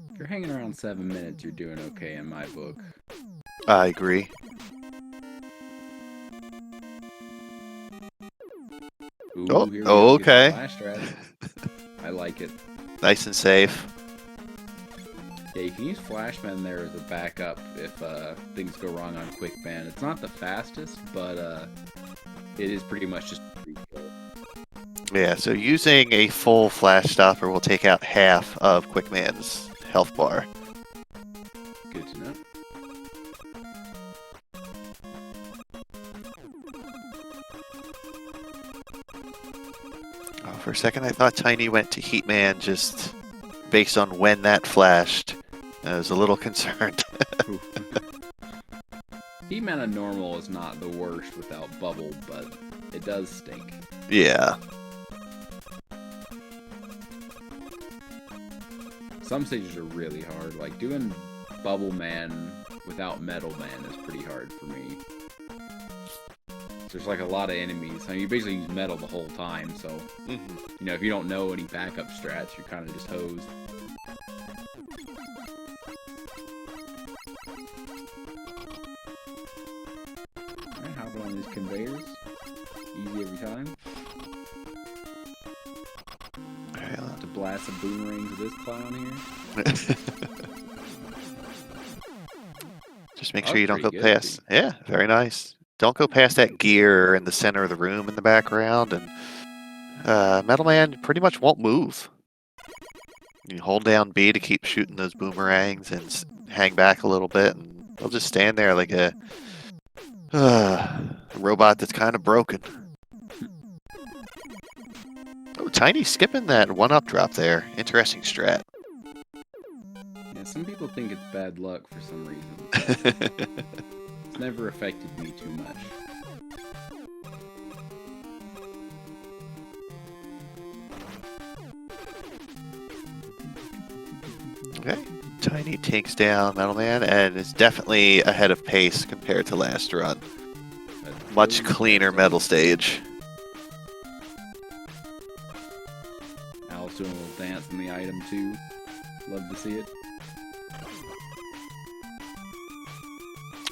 If you're hanging around 7 minutes, you're doing okay in my book. I agree. Ooh, okay. I like it. Nice and safe. Yeah, you can use Flashman there as a backup if things go wrong on Quick Man. It's not the fastest, but it is pretty much just a free kill. Yeah, so using a full flash stopper will take out half of Quickman's health bar. Good to know. Oh, for a second I thought Tiny went to Heatman just based on when that flashed. I was a little concerned. Heatman on normal is not the worst without bubble, but it does stink. Yeah. Some stages are really hard. Like doing Bubble Man without Metal Man is pretty hard for me. There's like a lot of enemies. I mean, you basically use metal the whole time, so you know, if you don't know any backup strats, you're kind of just hosed. Alright, hopping on these conveyors. Easy every time. Alright, to blast some boomerangs at this clown here. Just make sure you don't go past. Yeah, very nice. Don't go past that gear in the center of the room in the background, and Metal Man pretty much won't move. You hold down B to keep shooting those boomerangs and hang back a little bit, and they'll just stand there like a robot that's kind of broken. Oh, Tiny skipping that one-up drop there. Interesting strat. Yeah, some people think it's bad luck for some reason. It's never affected me too much. Okay, Tiny takes down Metal Man and is definitely ahead of pace compared to last run. Much cleaner metal stage. Alice doing a little dance in the item too. Love to see it.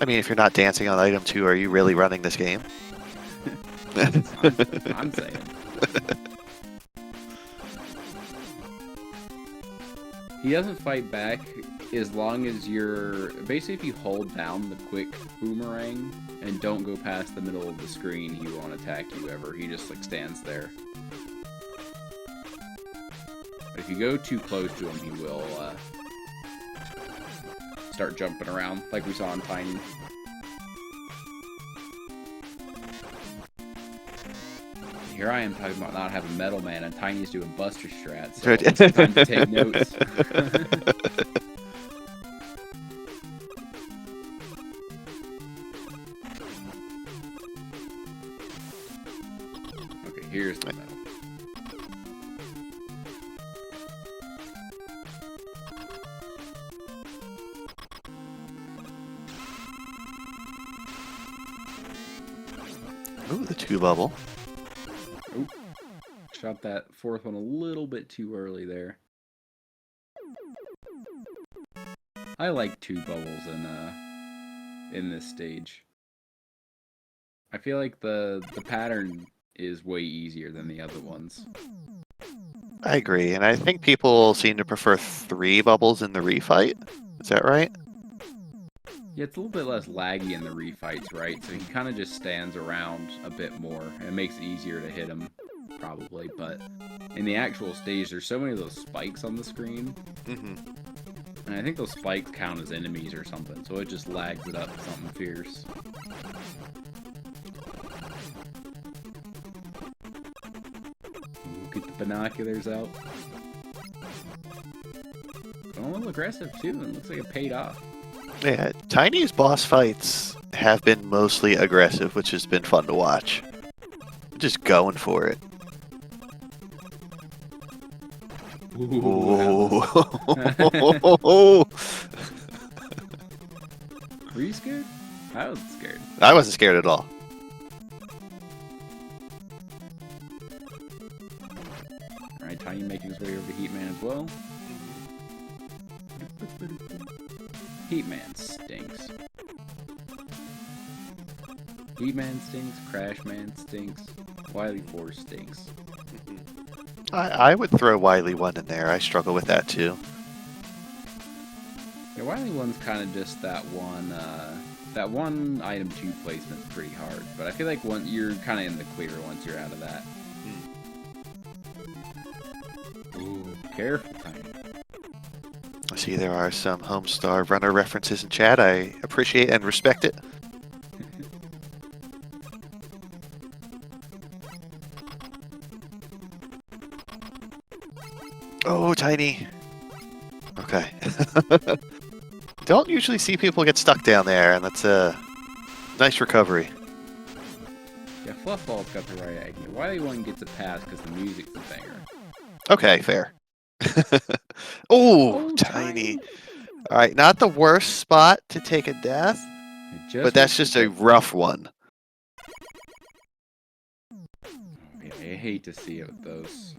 I mean, if you're not dancing on item 2, are you really running this game? I'm saying. He doesn't fight back as long as you're... Basically, if you hold down the quick boomerang and don't go past the middle of the screen, he won't attack you ever. He just, like, stands there. But if you go too close to him, he will, start jumping around, like we saw in Tiny. Here I am talking about not having Metal Man, and Tiny's doing Buster strats, so it's time to take notes. Okay, here's the metal. Ooh, the 2 bubble. Oop. Shot that fourth one a little bit too early there. I like 2 bubbles in this stage. I feel like the pattern is way easier than the other ones. I agree, and I think people seem to prefer 3 bubbles in the refight. Is that right? Yeah, it's a little bit less laggy in the refights, right? So he kind of just stands around a bit more, and it makes it easier to hit him, probably. But in the actual stage, there's so many of those spikes on the screen. And I think those spikes count as enemies or something, so it just lags it up to something fierce. Ooh, get the binoculars out. Going a little aggressive, too, and it looks like it paid off. Yeah, Tiny's boss fights have been mostly aggressive, which has been fun to watch. Just going for it. Ooh. Were you scared? I wasn't scared. I wasn't scared at all. Alright, Tiny making his way over to Heatman as well. Heatman stinks. Heatman stinks, Crashman stinks, Wily 4 stinks. I would throw Wily 1 in there. I struggle with that too. Yeah, Wily 1's kind of just that one item 2 placement's pretty hard, but I feel like you're kind of in the clear once you're out of that. Ooh, careful, Tiny. I see there are some Homestar Runner references in chat. I appreciate and respect it. Oh, Tiny. Okay. Don't usually see people get stuck down there, and that's Nice recovery. Yeah, Fluffball's got the right idea. Why one gets it past because the music's a banger. Okay, fair. Oh, Oh, Tiny. All right, not the worst spot to take a death, but that's just a rough one. Yeah, I hate to see it with those,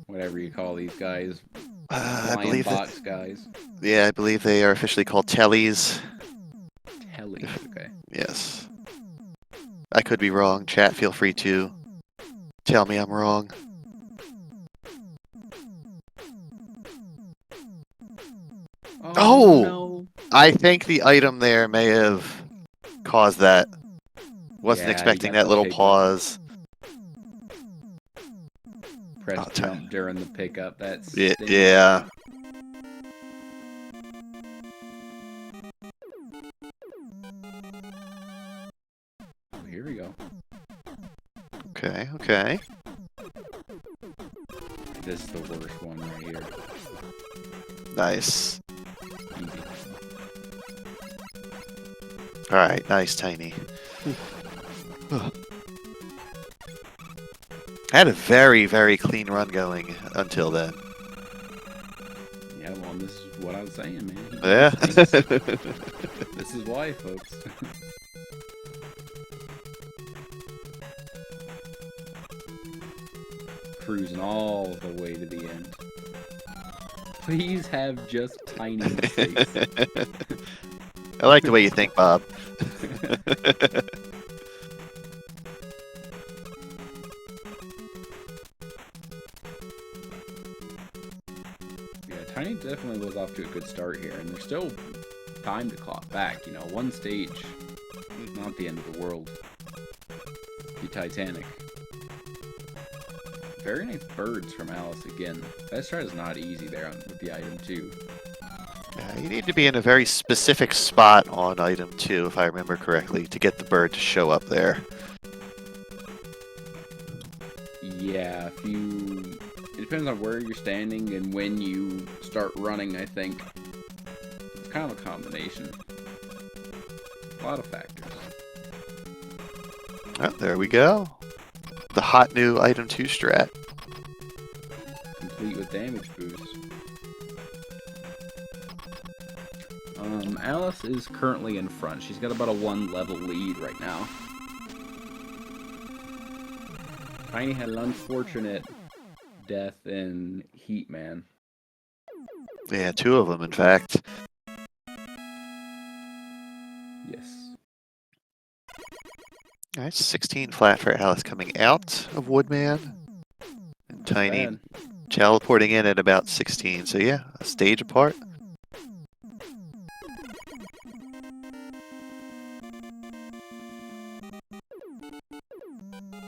whatever you call these guys, I believe box guys. Yeah, I believe they are officially called tellies. Tellies, okay. Yes. I could be wrong. Chat, feel free to tell me I'm wrong. Oh! No. I think the item there may have caused that. Wasn't Yeah, expecting that little pause. Press jump during the pickup. That's yeah. Oh, here we go. Okay, okay. This is the worst one right here. Nice. Alright, nice, Tiny. I had a very, very clean run going until then. Yeah, well, this is what I was saying, man. Yeah. This is why, folks. Cruising all the way to the end. Please have just tiny mistakes. I like the way you think, Bob. Yeah, Tiny definitely was off to a good start here, and there's still time to clock back. You know, one stage, not the end of the world. The Titanic. Very nice birds from Alice again. That strat is not easy there with the item 2. Yeah, you need to be in a very specific spot on item 2, if I remember correctly, to get the bird to show up there. Yeah, it depends on where you're standing and when you start running, I think. It's kind of a combination. A lot of factors. Oh, there we go. The hot new item 2 strat. Complete with damage boost. Alice is currently in front. She's got about a 1 level lead right now. Tiny had an unfortunate death in Heat Man. Yeah, 2 of them, in fact. Yes. Alright, 16 flat for Alice coming out of Woodman. And Tiny Bad. teleporting in at about 16. So yeah, a stage apart.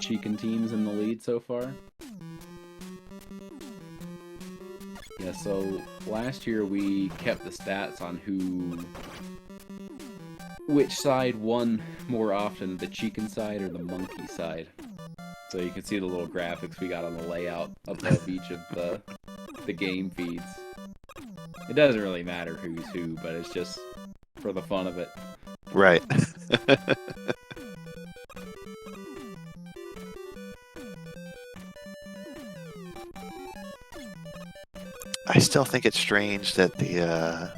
Chicken teams in the lead so far. Yeah, so last year we kept the stats on which side won more often, the chicken side or the monkey side. So you can see the little graphics we got on the layout above each of the game feeds. It doesn't really matter who's who, but it's just for the fun of it. Right. I still think it's strange that the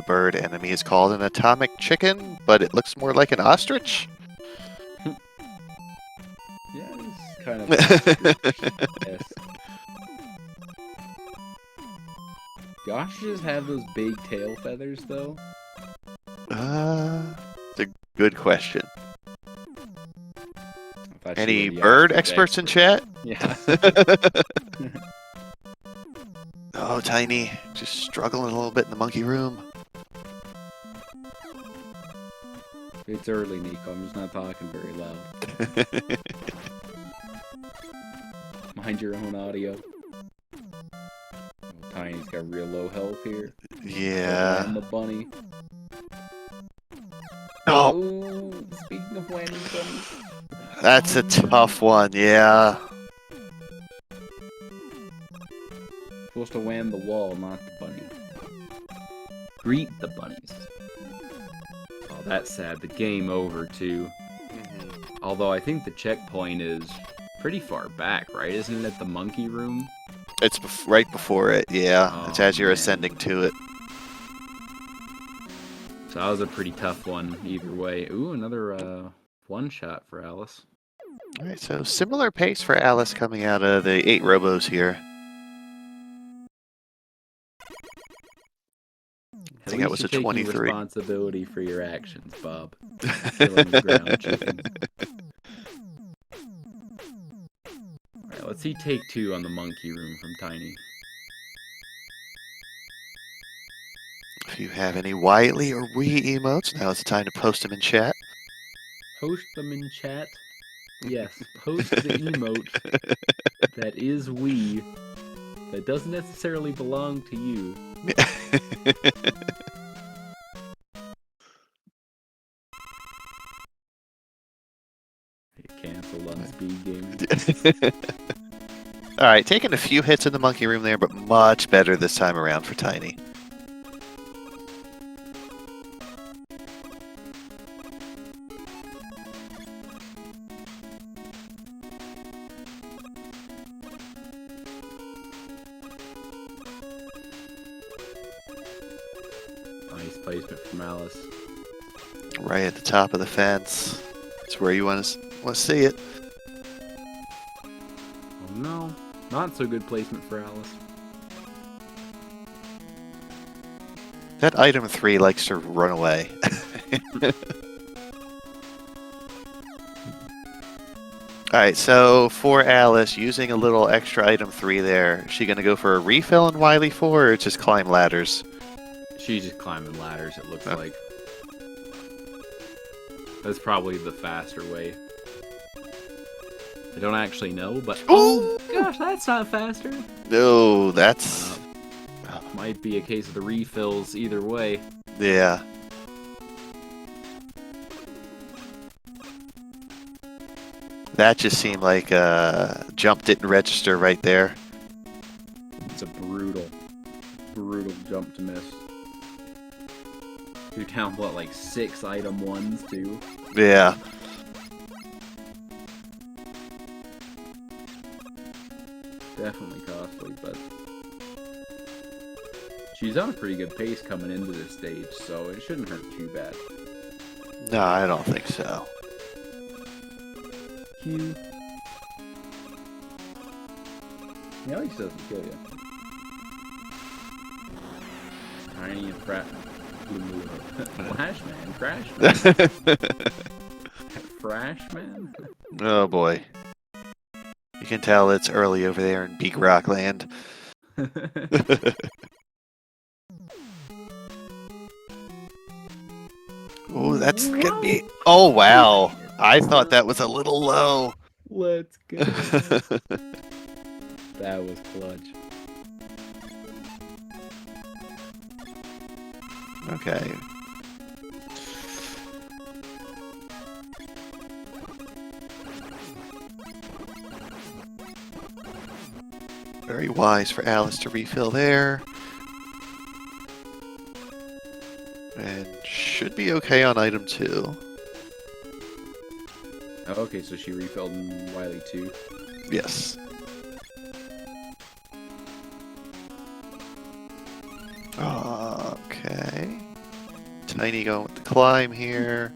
bird enemy is called an atomic chicken, but it looks more like an ostrich. Yeah, it's kind of ostrich-esque. Do ostriches have those big tail feathers, though? It's a good question. Any the bird experts in chat? Yeah. Oh, Tiny, just struggling a little bit in the monkey room. It's early, Nico. I'm just not talking very loud. Mind your own audio. Oh, Tiny's got real low health here. Yeah. And the bunny. Oh, Ooh, speaking of whammy bunnies. that's a tough one, yeah. Supposed to wham the wall, not the bunny. Greet the bunnies. Oh, Oh, that's sad. The game over, too. Although I think the checkpoint is pretty far back, right? Isn't it at the monkey room? It's right before it, yeah. Oh, It's as you're man. ascending to it. So that was a pretty tough one either way. Ooh, another one shot for Alice. Alright, so similar pace for Alice coming out of the 8 robos here. I think that was a 23. Taking responsibility for your actions, Bob. Killing the ground chicken. Alright, let's see take 2 on the monkey room from Tiny. If you have any Wiley or Wii emotes, now is the time to post them in chat. Post them in chat? Yes, post the emote that is Wii, that doesn't necessarily belong to you. Canceled on SpeedGaming. Alright, taking a few hits in the monkey room there, but much better this time around for Tiny. Nice placement from Alice. Right at the top of the fence. It's where you want to see it. Oh no, not so good placement for Alice. That item 3 likes to run away. Alright, so for Alice, using a little extra item 3 there, is she going to go for a refill in Wily 4 or just climb ladders? She's just climbing ladders, it looks like. That's probably the faster way. I don't actually know, but... Oh, gosh, that's not faster! No, that's... Might be a case of the refills either way. Yeah. That just seemed like jump didn't register right there. It's a brutal jump to miss. You're down, what, like 6 item 1s, too? Yeah. Definitely costly, but... She's on a pretty good pace coming into this stage, so it shouldn't hurt too bad. No, I don't think so. Q. Yeah, at least doesn't kill you. Tiny and Flashman, Crashman. Frashman? Oh boy. You can tell it's early over there in Big Rock Land. Oh, that's gonna be... Oh, wow. I thought that was a little low. Let's go. That was clutch. Okay. Very wise for Alice to refill there. And should be okay on item 2. Oh, okay, so she refilled in Wily 2. Yes. Okay. Tiny going with the climb here.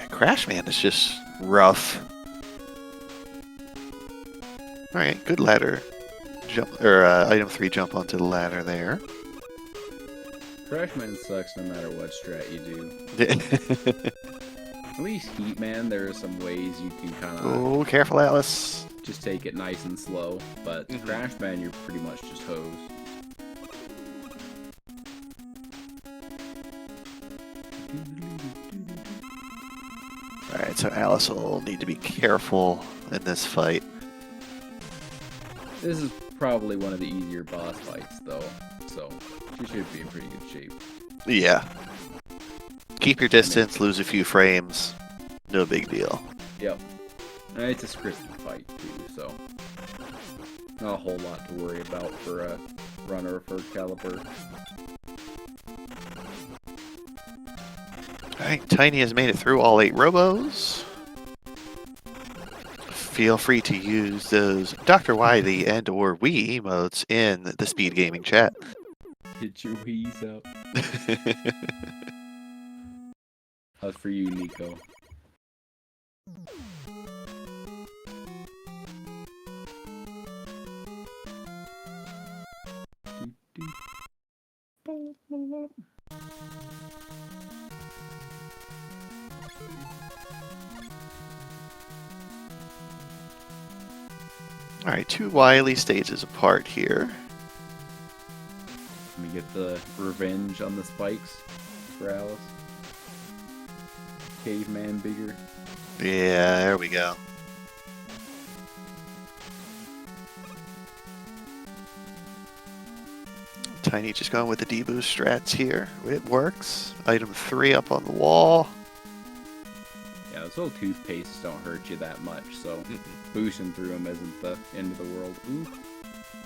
Crashman is just rough. Alright, good ladder. Jump, or item 3 jump onto the ladder there. Crashman sucks no matter what strat you do. At least Heatman, there are some ways you can kind of... Oh, careful, Alice. Just take it nice and slow. But Crashman, you're pretty much just hosed. Alright, so Alice will need to be careful in this fight. This is probably one of the easier boss fights, though. So, she should be in pretty good shape. Yeah. Keep your distance, lose a few frames. No big deal. Yep. And it's a scripted fight, too, so... Not a whole lot to worry about for a runner of her caliber. Alright, Tiny has made it through all 8 robos. Feel free to use those Dr. Wily and or Wii emotes in the SpeedGaming chat. Get your wheeze out. That's for you, Nico. Alright, 2 Wily stages apart here. Let me get the revenge on the spikes for Alice. Caveman bigger. Yeah, there we go. Tiny just going with the D-boost strats here. It works. Item 3 up on the wall. Yeah, those little toothpastes don't hurt you that much, so boosting through them isn't the end of the world. Ooh.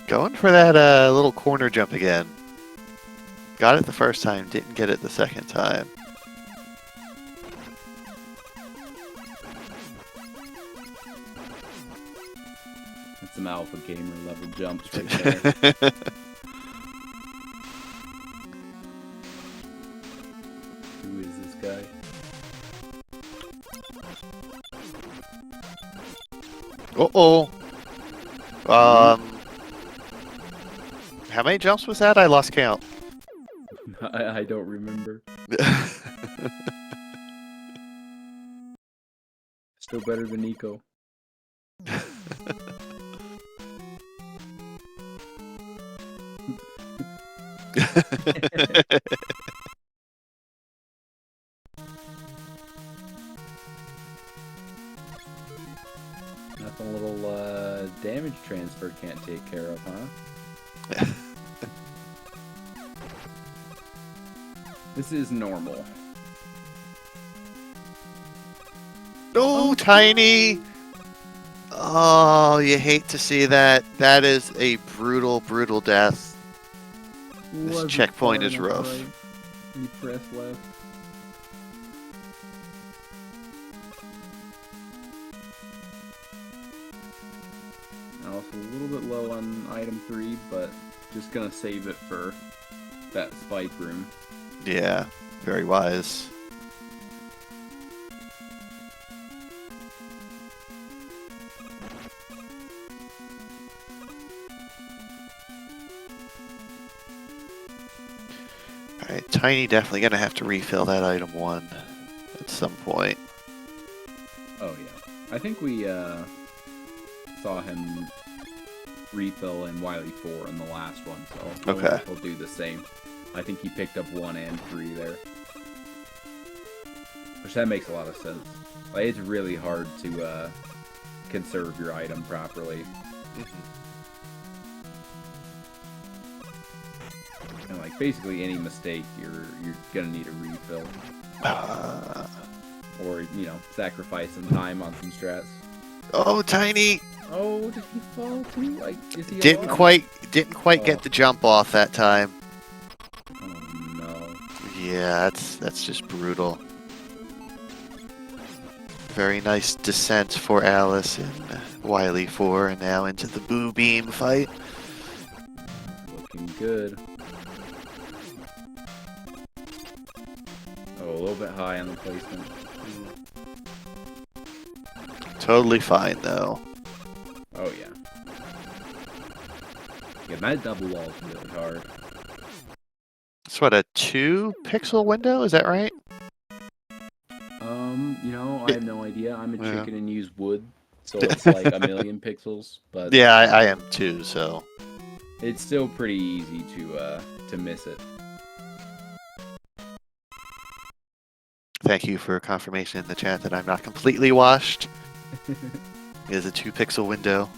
Going for that little corner jump again. Got it the first time, didn't get it the second time. That's some alpha gamer level jumps right there. Who is this guy? Uh-oh. How many jumps was that? I lost count. I don't remember. Still better than Nico. Nothing a little damage transfer can't take care of, huh? This is normal. Oh, Tiny! Oh, you hate to see that. That is a brutal, brutal death. This checkpoint is rough. Right? You press left. I was a little bit low on item 3, but just gonna save it for that spike room. Yeah, very wise. Alright, Tiny definitely gonna have to refill that item 1 at some point. Oh yeah. I think we saw him refill in Wily 4 in the last one, so Okay. we'll do the same. I think he picked up 1 and 3 there. Which that makes a lot of sense. Like, it's really hard to conserve your item properly. And like basically any mistake, you're gonna need a refill. Or, you know, sacrifice some time on some strats. Oh, Tiny! Oh, did he fall too? Like, is he Didn't alive? quite get the jump off that time. Oh no. Yeah, that's just brutal. Very nice descent for Alice in Wily 4, and now into the Boo Beam fight. Looking good. Oh, a little bit high on the placement. Totally fine, though. Oh yeah. Yeah, that double wall is really hard. It's what, a 2-pixel window? Is that right? You know, I have no idea. I'm a Yeah. chicken and use wood, so it's like 1,000,000 pixels. But Yeah, I am too, so. it's still pretty easy to miss it. Thank you for confirmation in the chat that I'm not completely washed. It is a 2-pixel window.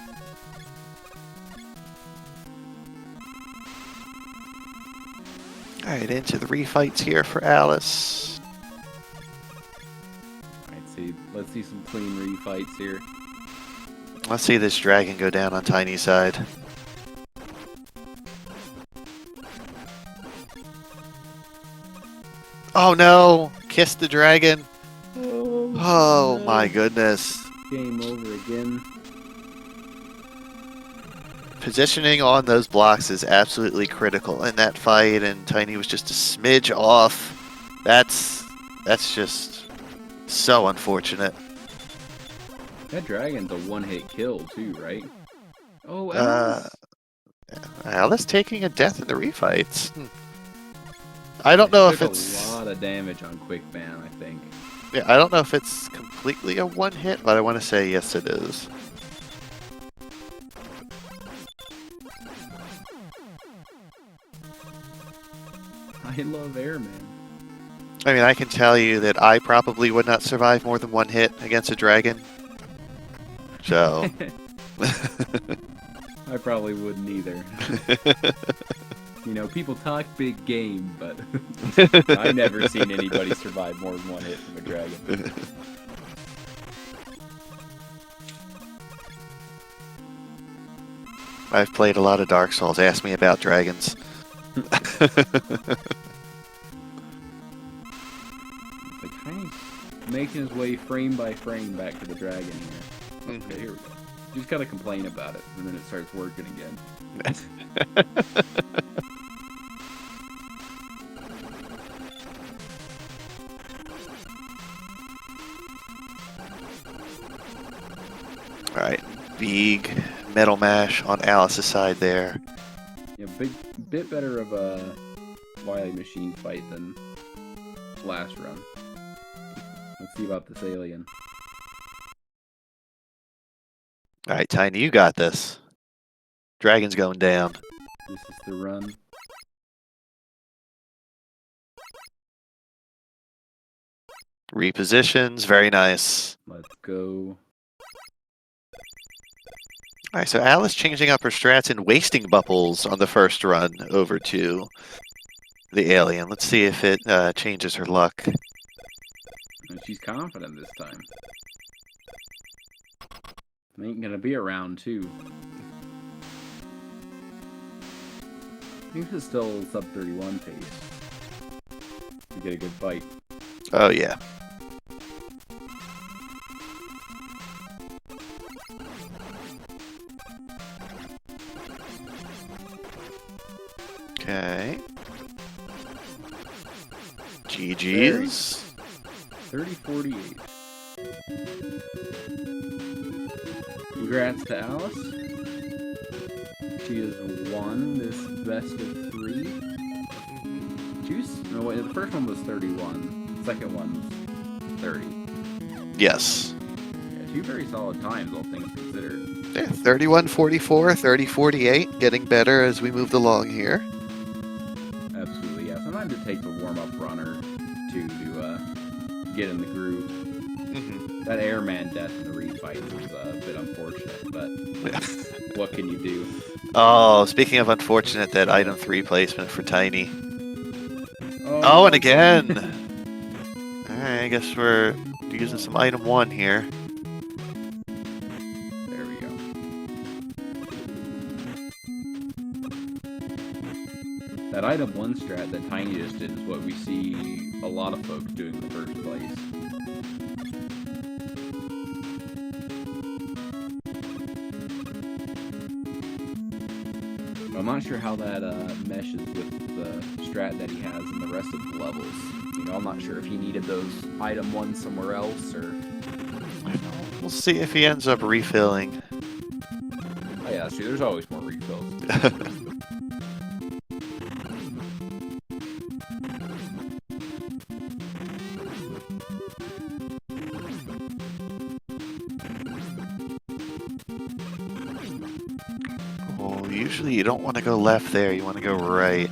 Alright, into the refights here for Alice. Alright, let's see some clean refights here. Let's see this dragon go down on Tiny's side. Oh no! Kiss the dragon. Oh, Oh my no. goodness. Game over again. Positioning on those blocks is absolutely critical in that fight, and Tiny was just a smidge off. That's just so unfortunate. That dragon's a one-hit kill too, right? Oh, Uh, Alice. Alice taking a death in the refights. I don't know if Took a it's. lot of damage on Quick Ban, I think. Yeah, I don't know if it's completely a one hit, but I want to say yes, it is. I love Airman. I mean, I can tell you that I probably would not survive more than one hit against a dragon. So. I probably wouldn't either. You know, people talk big game, but I've never seen anybody survive more than one hit from a dragon. I've played a lot of Dark Souls. Ask me about dragons. Like, Tiny's making his way frame by frame back to the dragon here. Okay, here we go. You just gotta complain about it, and then it starts working again. Alright, big metal mash on Alice's side there. Yeah, bit better of a Wily Machine fight than last run. Let's see about this alien. Alright, Tiny, you got this. Dragon's going down. This is the run. Repositions, very nice. Let's go. Alright, so Alice changing up her strats and wasting bubbles on the first run over to the alien. Let's see if it changes her luck. And she's confident this time. Ain't gonna be around too. I think this is still sub 31 pace. To get a good fight. Oh yeah. Okay. GG's. 30-48. Congrats to Alice. She has won this best of 3. No, wait, the first one was 31. The second one was 30. Yes. Yeah, 2 very solid times, all things considered. Yeah, 31-44, 30-48, getting better as we moved along here. Absolutely, yeah. Sometimes it takes a warm-up run or 2 to get in the groove. That airman death in the refight was a bit unfortunate, but what can you do? Oh, speaking of unfortunate, that item 3 placement for Tiny. Oh, And again! Alright, I guess we're using some item 1 here. There we go. That item 1 strat that Tiny just did is what we see a lot of folks doing in the first place. I'm not sure how that meshes with the strat that he has in the rest of the levels. You know, I'm not sure if he needed those item 1 somewhere else, or... We'll see if he ends up refilling. Oh yeah, see, there's always more refills. Oh, usually you don't want to go left there, you want to go right.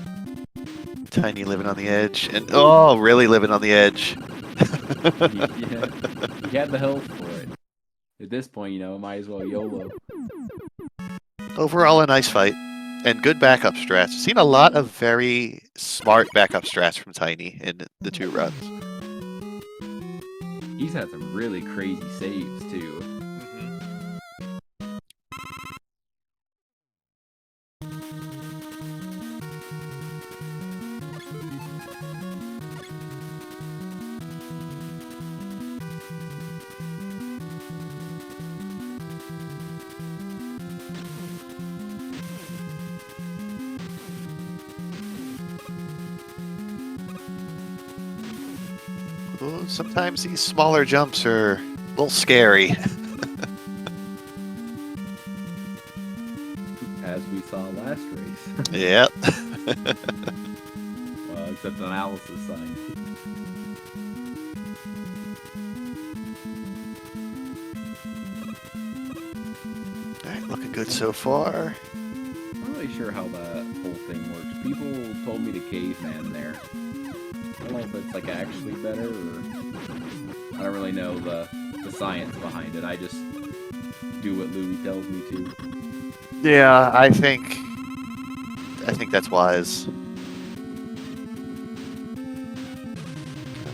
Tiny living on the edge, and oh, really living on the edge. He had the health for it. At this point, you know, might as well YOLO. Overall, a nice fight, and good backup strats. I've seen a lot of very smart backup strats from Tiny in the 2 runs. He's had some really crazy saves, too. sometimes these smaller jumps are a little scary. As we saw last race. Yep. Well, except on Alice's side. Alright, looking good so far. I'm not really sure how that whole thing works. People told me to caveman there. I don't know if it's like actually better or I don't really know the science behind it. I just do what Louis tells me to. Yeah, I think that's wise.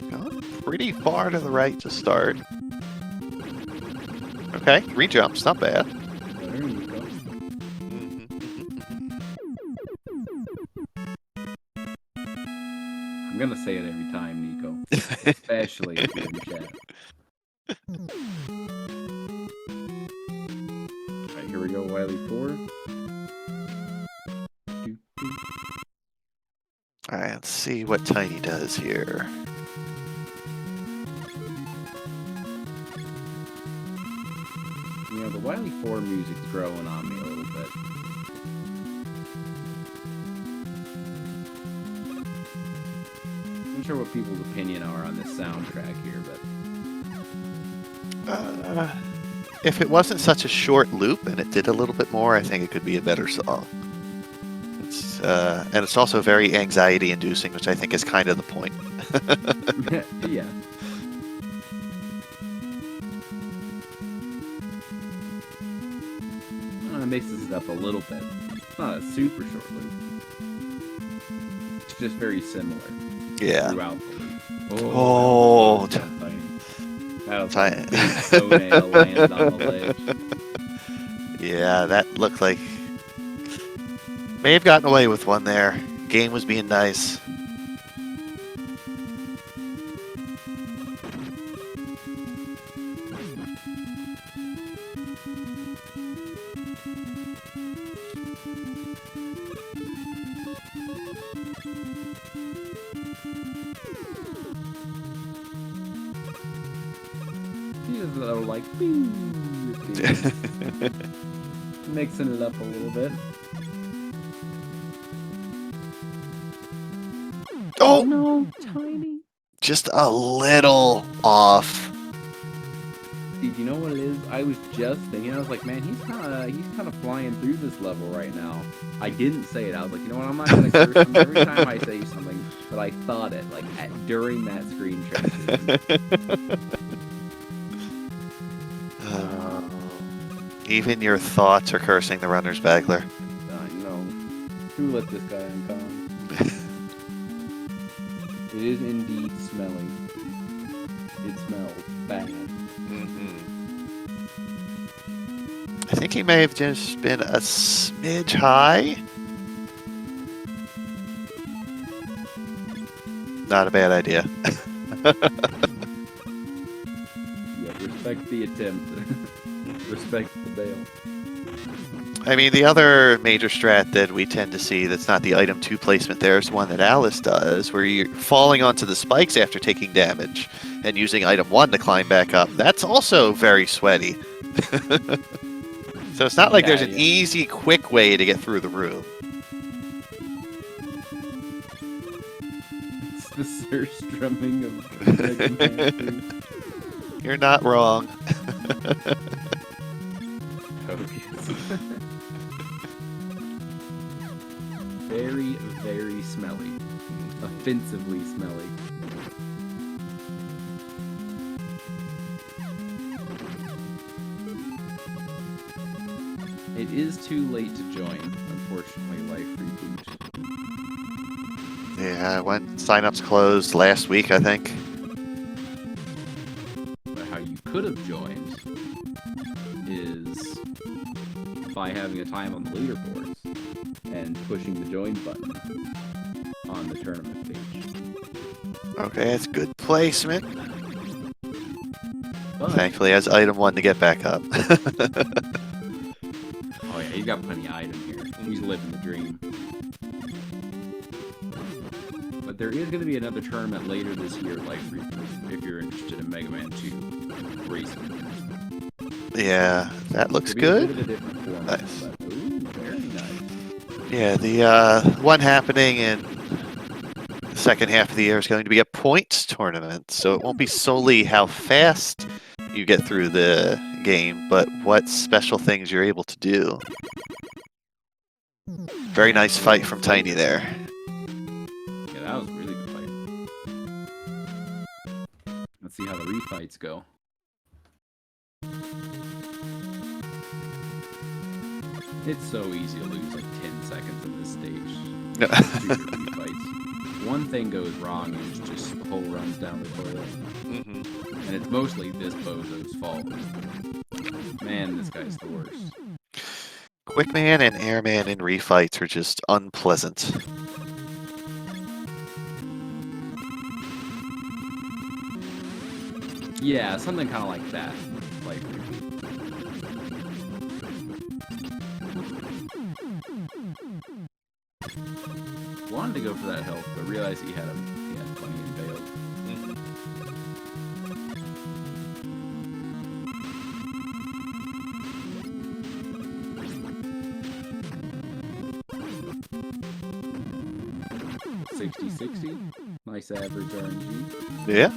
Gone pretty far to the right to start. Okay, 3 jumps, not bad. There you go. I'm gonna say it every time, Nico. Especially if you're in chat. Alright, here we go, Wily 4. Alright, let's see what Tiny does here. You know, the Wily 4 music's growing on me a little bit. I'm not sure what people's opinion are on this soundtrack here, but... if it wasn't such a short loop and it did a little bit more, I think it could be a better song. And it's also very anxiety-inducing, which I think is kind of the point. Yeah. It mixes it up a little bit. It's not a super short loop. It's just very similar. Yeah. Throughout the loop. Oh, Tiny. That was like a big toenail landed on the ledge. Yeah, that looked like... May have gotten away with one there. Game was being nice. These are like, mixing it up a little bit. Oh no, Tiny. Just a little off. Dude, you know what it is? I was just thinking, I was like, man, he's kind of flying through this level right now. I didn't say it. I was like, you know what? I'm not gonna curse him every time I say something, but I thought it like during that screen transition. Even your thoughts are cursing the runner's bagler. No, who let this guy uncon? It is indeed smelly. It smells bad. I think he may have just been a smidge high. Not a bad idea. Yeah, respect the attempt. Respect the bail. I mean, the other major strat that we tend to see that's not the item 2 placement there is one that Alice does, where you're falling onto the spikes after taking damage and using item 1 to climb back up. That's also very sweaty. So it's not like there's an easy, quick way to get through the room. It's the surstrumming of You're not wrong. Very, very smelly. Offensively smelly. It is too late to join, unfortunately, Life Reboot. Yeah, when sign-ups closed last week, I think. But how you could have joined is by having a time on the leaderboards and pushing the join button on the tournament page. Okay, that's good placement. But, Thankfully, has item 1 to get back up. oh yeah, he's got plenty of item here. He's living the dream. But but there is going to be another tournament later this year, like if you're interested in Mega Man 2 racing. Yeah, that looks It'll be good. a bit of a different format, Nice. but ooh, very nice. Yeah, the one happening in the second half of the year is going to be a points tournament, so it won't be solely how fast you get through the game, but what special things you're able to do. Very nice fight from Tiny there. Yeah, that was a really good fight. Let's see how the refights go. It's so easy to lose like 10 seconds in this stage. Refights. One thing goes wrong and it's just the whole runs down the toilet. And it's mostly this bozo's fault. Man, this guy's the worst. Quickman and Airman in refights are just unpleasant. Yeah, something kind of like that. Like, wanted to go for that health, but realized he had plenty and bailed. $60-60, nice average RNG. Yeah.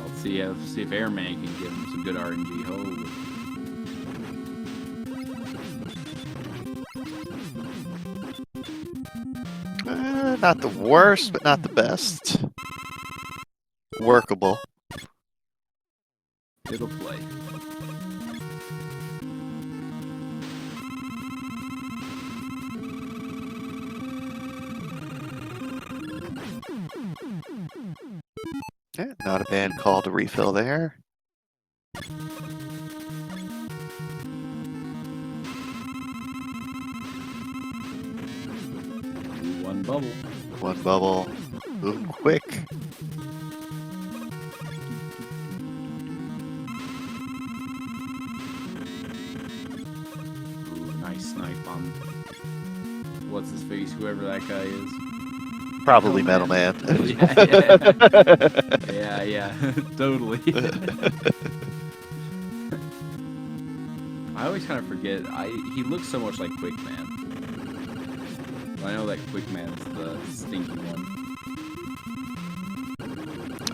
Let's see if Airman can give him some good RNG. Holy. Not the worst, but not the best. Workable. It'll play. Yeah, not a bad call to refill there. One bubble. One bubble. Moving quick. Ooh, nice snipe on what's his face, whoever that guy is. Probably Metal Man. Yeah, totally. I always kind of forget. He looks so much like Quickman. I know that Quickman's the stinky one.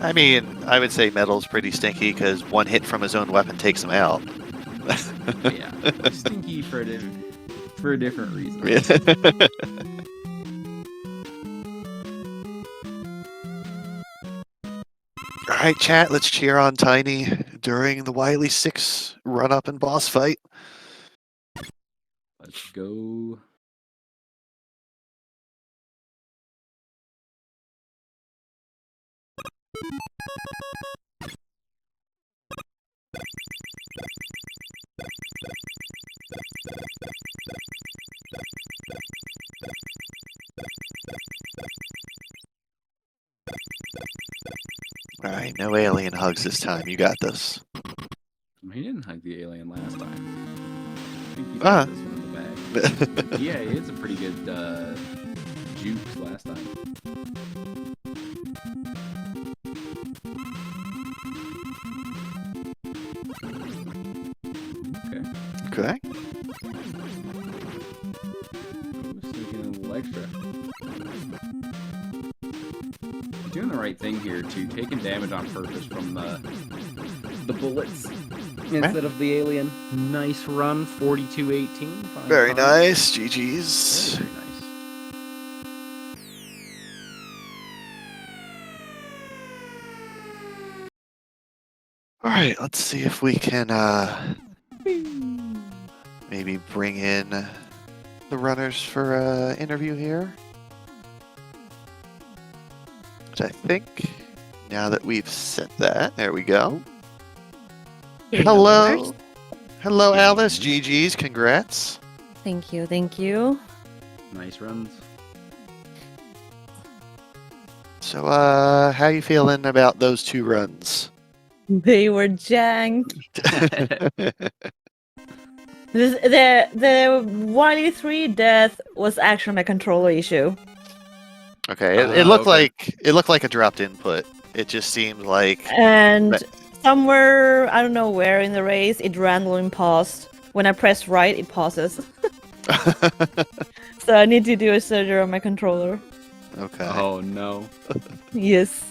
I mean, I would say Metal's pretty stinky because one hit from his own weapon takes him out. Yeah, stinky for a different reason. All right, chat, let's cheer on Tiny during the Wily 6 run-up and boss fight. Let's go. All right, no alien hugs this time. You got this. He didn't hug the alien last time. I think he got this one in the bag. Yeah, he hit a pretty good jukes last time. Okay. Sneaking in a little extra. Doing the right thing here too, taking damage on purpose from the bullets instead of the alien. Nice run, 42-18. Very nice, GG's. Very nice. All right, let's see if we can maybe bring in the runners for interview here. Which I think now that we've set that, there we go. Hello. Hello, Alice. GG's. Congrats. Thank you, thank you. Nice runs. So, how you feeling about those 2 runs? They were janked. The Wily 3 death was actually my controller issue. Okay, it Ah, looked okay. like a dropped input. It just seemed like And somewhere, I don't know where in the race, it randomly paused. When I press right, it pauses. So I need to do a surgery on my controller. okay. Oh no. Yes.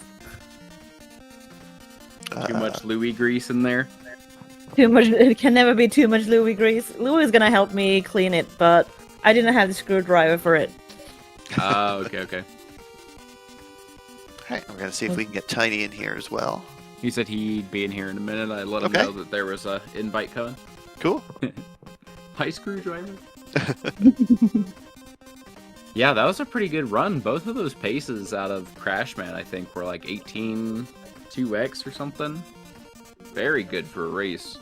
Too much Louis grease in there. Too much. It can never be too much Louis grease. Louis is gonna help me clean it, but I didn't have the screwdriver for it. Ah, okay, okay. Alright, we're gonna see if we can get Tiny in here as well. He said he'd be in here in a minute. I let him Okay. know that there was a invite coming. Cool. Hi, screwdriver. Yeah, that was a pretty good run. Both of those paces out of Crashman, I think, were like 18 2x or something. Very good for a race.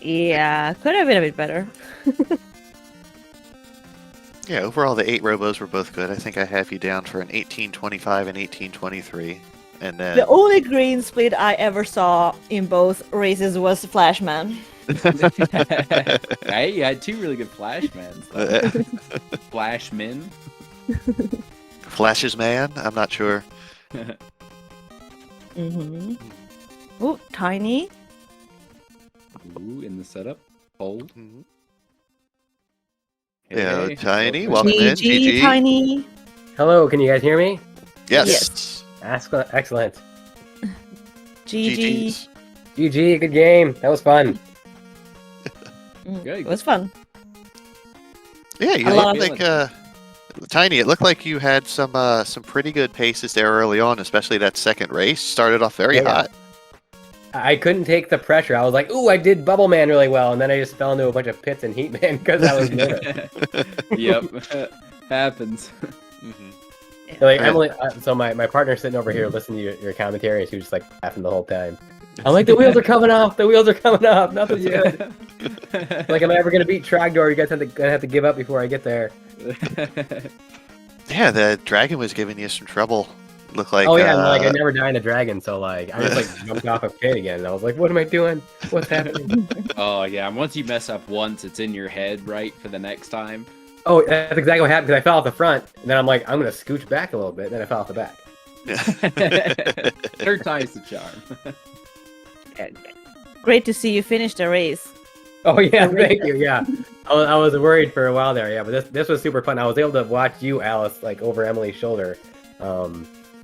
Yeah, could have been a bit better. Yeah, overall the 8 robos were both good. I think I have you down for an 1825 and 1823. And then The only green split I ever saw in both races was Flashman. Hey, you had two really good Flashmans. Flashmin. Flash's man? I'm not sure. Mm-hmm. Oh, Tiny. Ooh, in the setup. Hold. Mhm. Hey, Yeah, hey. Tiny, Welcome. welcome in. GG, GG. Tiny. Hello, can you guys hear me? Yes. Excellent. GG. GG's. GG, good game. That was fun. Good. It was fun. Yeah, you I look love like Tiny. It looked like you had some pretty good paces there early on, especially that second race. Started off very Oh, yeah. hot. I couldn't take the pressure. I was like, ooh, I did Bubble Man really well, and then I just fell into a bunch of pits and Heat Man because I was nervous. Yep. Happens. Mhm. Like Okay. Emily, so my partner's sitting over here listening to your commentary, and she was just like laughing the whole time. I'm like, the wheels are coming off. The wheels are coming off. Nothing's good. Like, am I ever gonna beat Trogdor? You guys gonna have to give up before I get there. Yeah, the dragon was giving you some trouble. Looked like. Oh yeah, and like I never die in a dragon, so like I just like jumped off a pit again, and I was like, what am I doing? What's happening? Oh, yeah. Once you mess up once, it's in your head, right, for the next time. Oh, that's exactly what happened because I fell off the front, and then I'm like, I'm gonna scooch back a little bit, and then I fell off the back. Third time's the charm. Great to see you finish the race. Oh yeah, thank you. Yeah, I was worried for a while there. Yeah, but this was super fun. I was able to watch you, Alice, like over Emily's shoulder.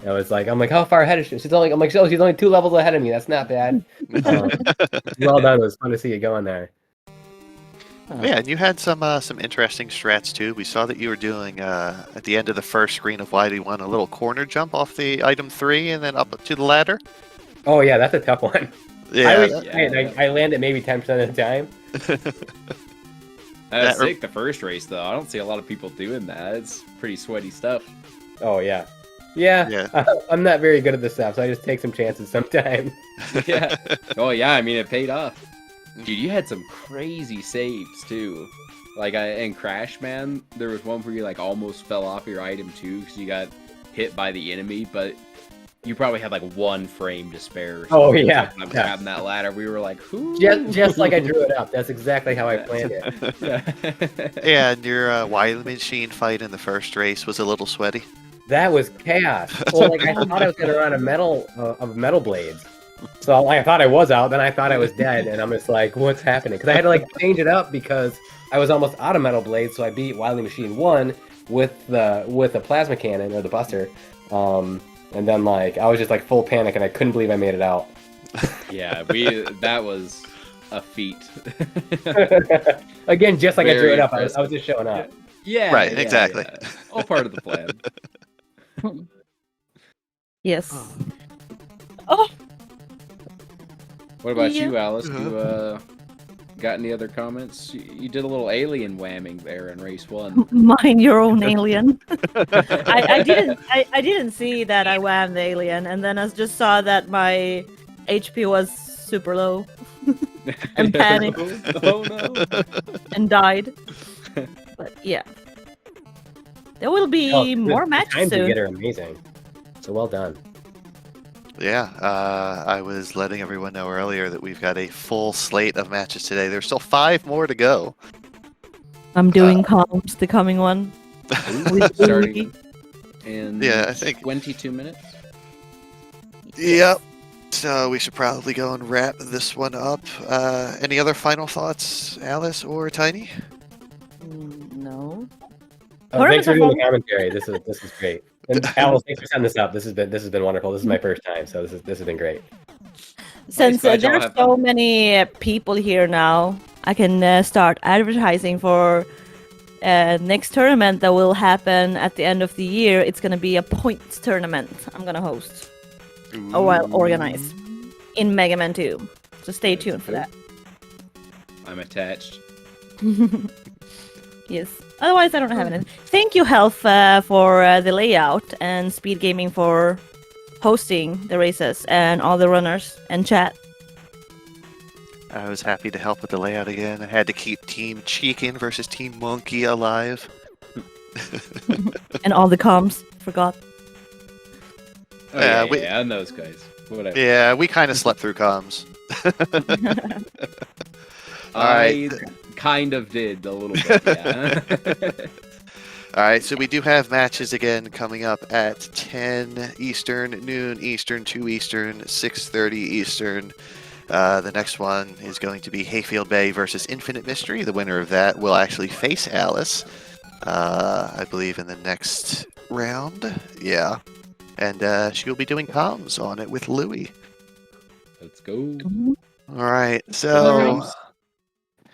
I was like, I'm like, how far ahead is she? She's only, I'm like, oh, she's only 2 levels ahead of me. That's not bad. Well done. It was fun to see you going there. Yeah, and you had some interesting strats too. We saw that you were doing at the end of the first screen of YD1 a little corner jump off the item 3 and then up to the ladder. Oh yeah, that's a tough one. Yeah, I, always, that- I land it maybe 10% of the time. That's That- sick, the first race, though. I don't see a lot of people doing that. It's pretty sweaty stuff. Oh yeah. Yeah, Yeah. I'm not very good at this stuff, so I just take some chances sometimes. Yeah. Oh, yeah, I mean, it paid off. Dude, you had some crazy saves, too. Like, in Crash Man, there was one where you, like, almost fell off your item, too, because you got hit by the enemy, but you probably had, like, 1 frame to spare. Or Oh, something. yeah. I was Yeah. grabbing that ladder. We were like, who? Just like I drew it up. That's exactly how I planned it. Yeah, and your Wily Machine fight in the first race was a little sweaty. That was chaos. Well, like I thought I was gonna run a metal blades. So like, I thought I was out, then I thought I was dead, and I'm just like, what's happening? Because I had to like change it up because I was almost out of metal blades, so I beat Wily Machine 1 with the plasma cannon or the buster. And then like I was just like full panic, and I couldn't believe I made it out. Yeah, that was a feat. Again, just like I drew Very it up, I impressive. was just showing up. Yeah. Right, yeah, exactly. yeah. All part of the plan. Yes. Oh, What about Yeah. you, Alice? You got any other comments? You did a little alien whamming there in race 1. mind your own alien. I didn't see that I whammed the alien, and then I just saw that my HP was super low and panicked Oh no! and died. But yeah, there will be Oh, the more matches times you soon. get are amazing. So well done. Yeah, I was letting everyone know earlier that we've got a full slate of matches today. There's still 5 more to go. I'm doing comms, the coming one. With starting, Louis. in Yeah, I think- 22 minutes. Yep. So we should probably go and wrap this one up. Any other final thoughts, Alice or Tiny? No. Oh, thanks for doing the Tournaments are commentary. This is great. And Alice, thanks for setting this up. This has been wonderful. This is my first time, so this has been great. Since glad y'all there's have so fun. many people here now, I can start advertising for next tournament that will happen at the end of the year. It's gonna be a points tournament I'm gonna host. Oh, well, organize in Mega Man 2. So stay Let's tuned for go. that. I'm attached. Yes. Otherwise, I don't have anything. Thank you, Health, for the layout, and SpeedGaming for hosting the races, and all the runners and chat. I was happy to help with the layout again. I had to keep Team Chicken versus Team Monkey alive. And all the comms. Forgot. Oh, Yeah, yeah, and those guys. Whatever. Yeah, we kind of slept through comms. I kind of did a little bit, yeah. All right, so we do have matches again coming up at 10 Eastern, noon Eastern, 2 Eastern, 6:30 Eastern. The next one is going to be Hayfield Bay versus Infinite Mystery. The winner of that will actually face Alice, I believe, in the next round. Yeah. And she'll be doing comms on it with Louie. Let's go. All right, so...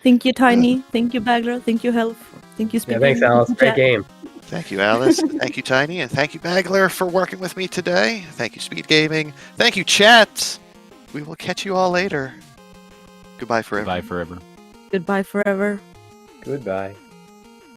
Thank you, Tiny. Thank you, Bagler. Thank you, Health. Thank you, Yeah, thanks, SpeedGaming. Alice. Great game. Thank you, Alice. Thank you, Tiny. And thank you, Bagler, for working with me today. Thank you, Speed Gaming. Thank you, chat. We will catch you all later. Goodbye forever. Bye forever. Goodbye forever. Goodbye.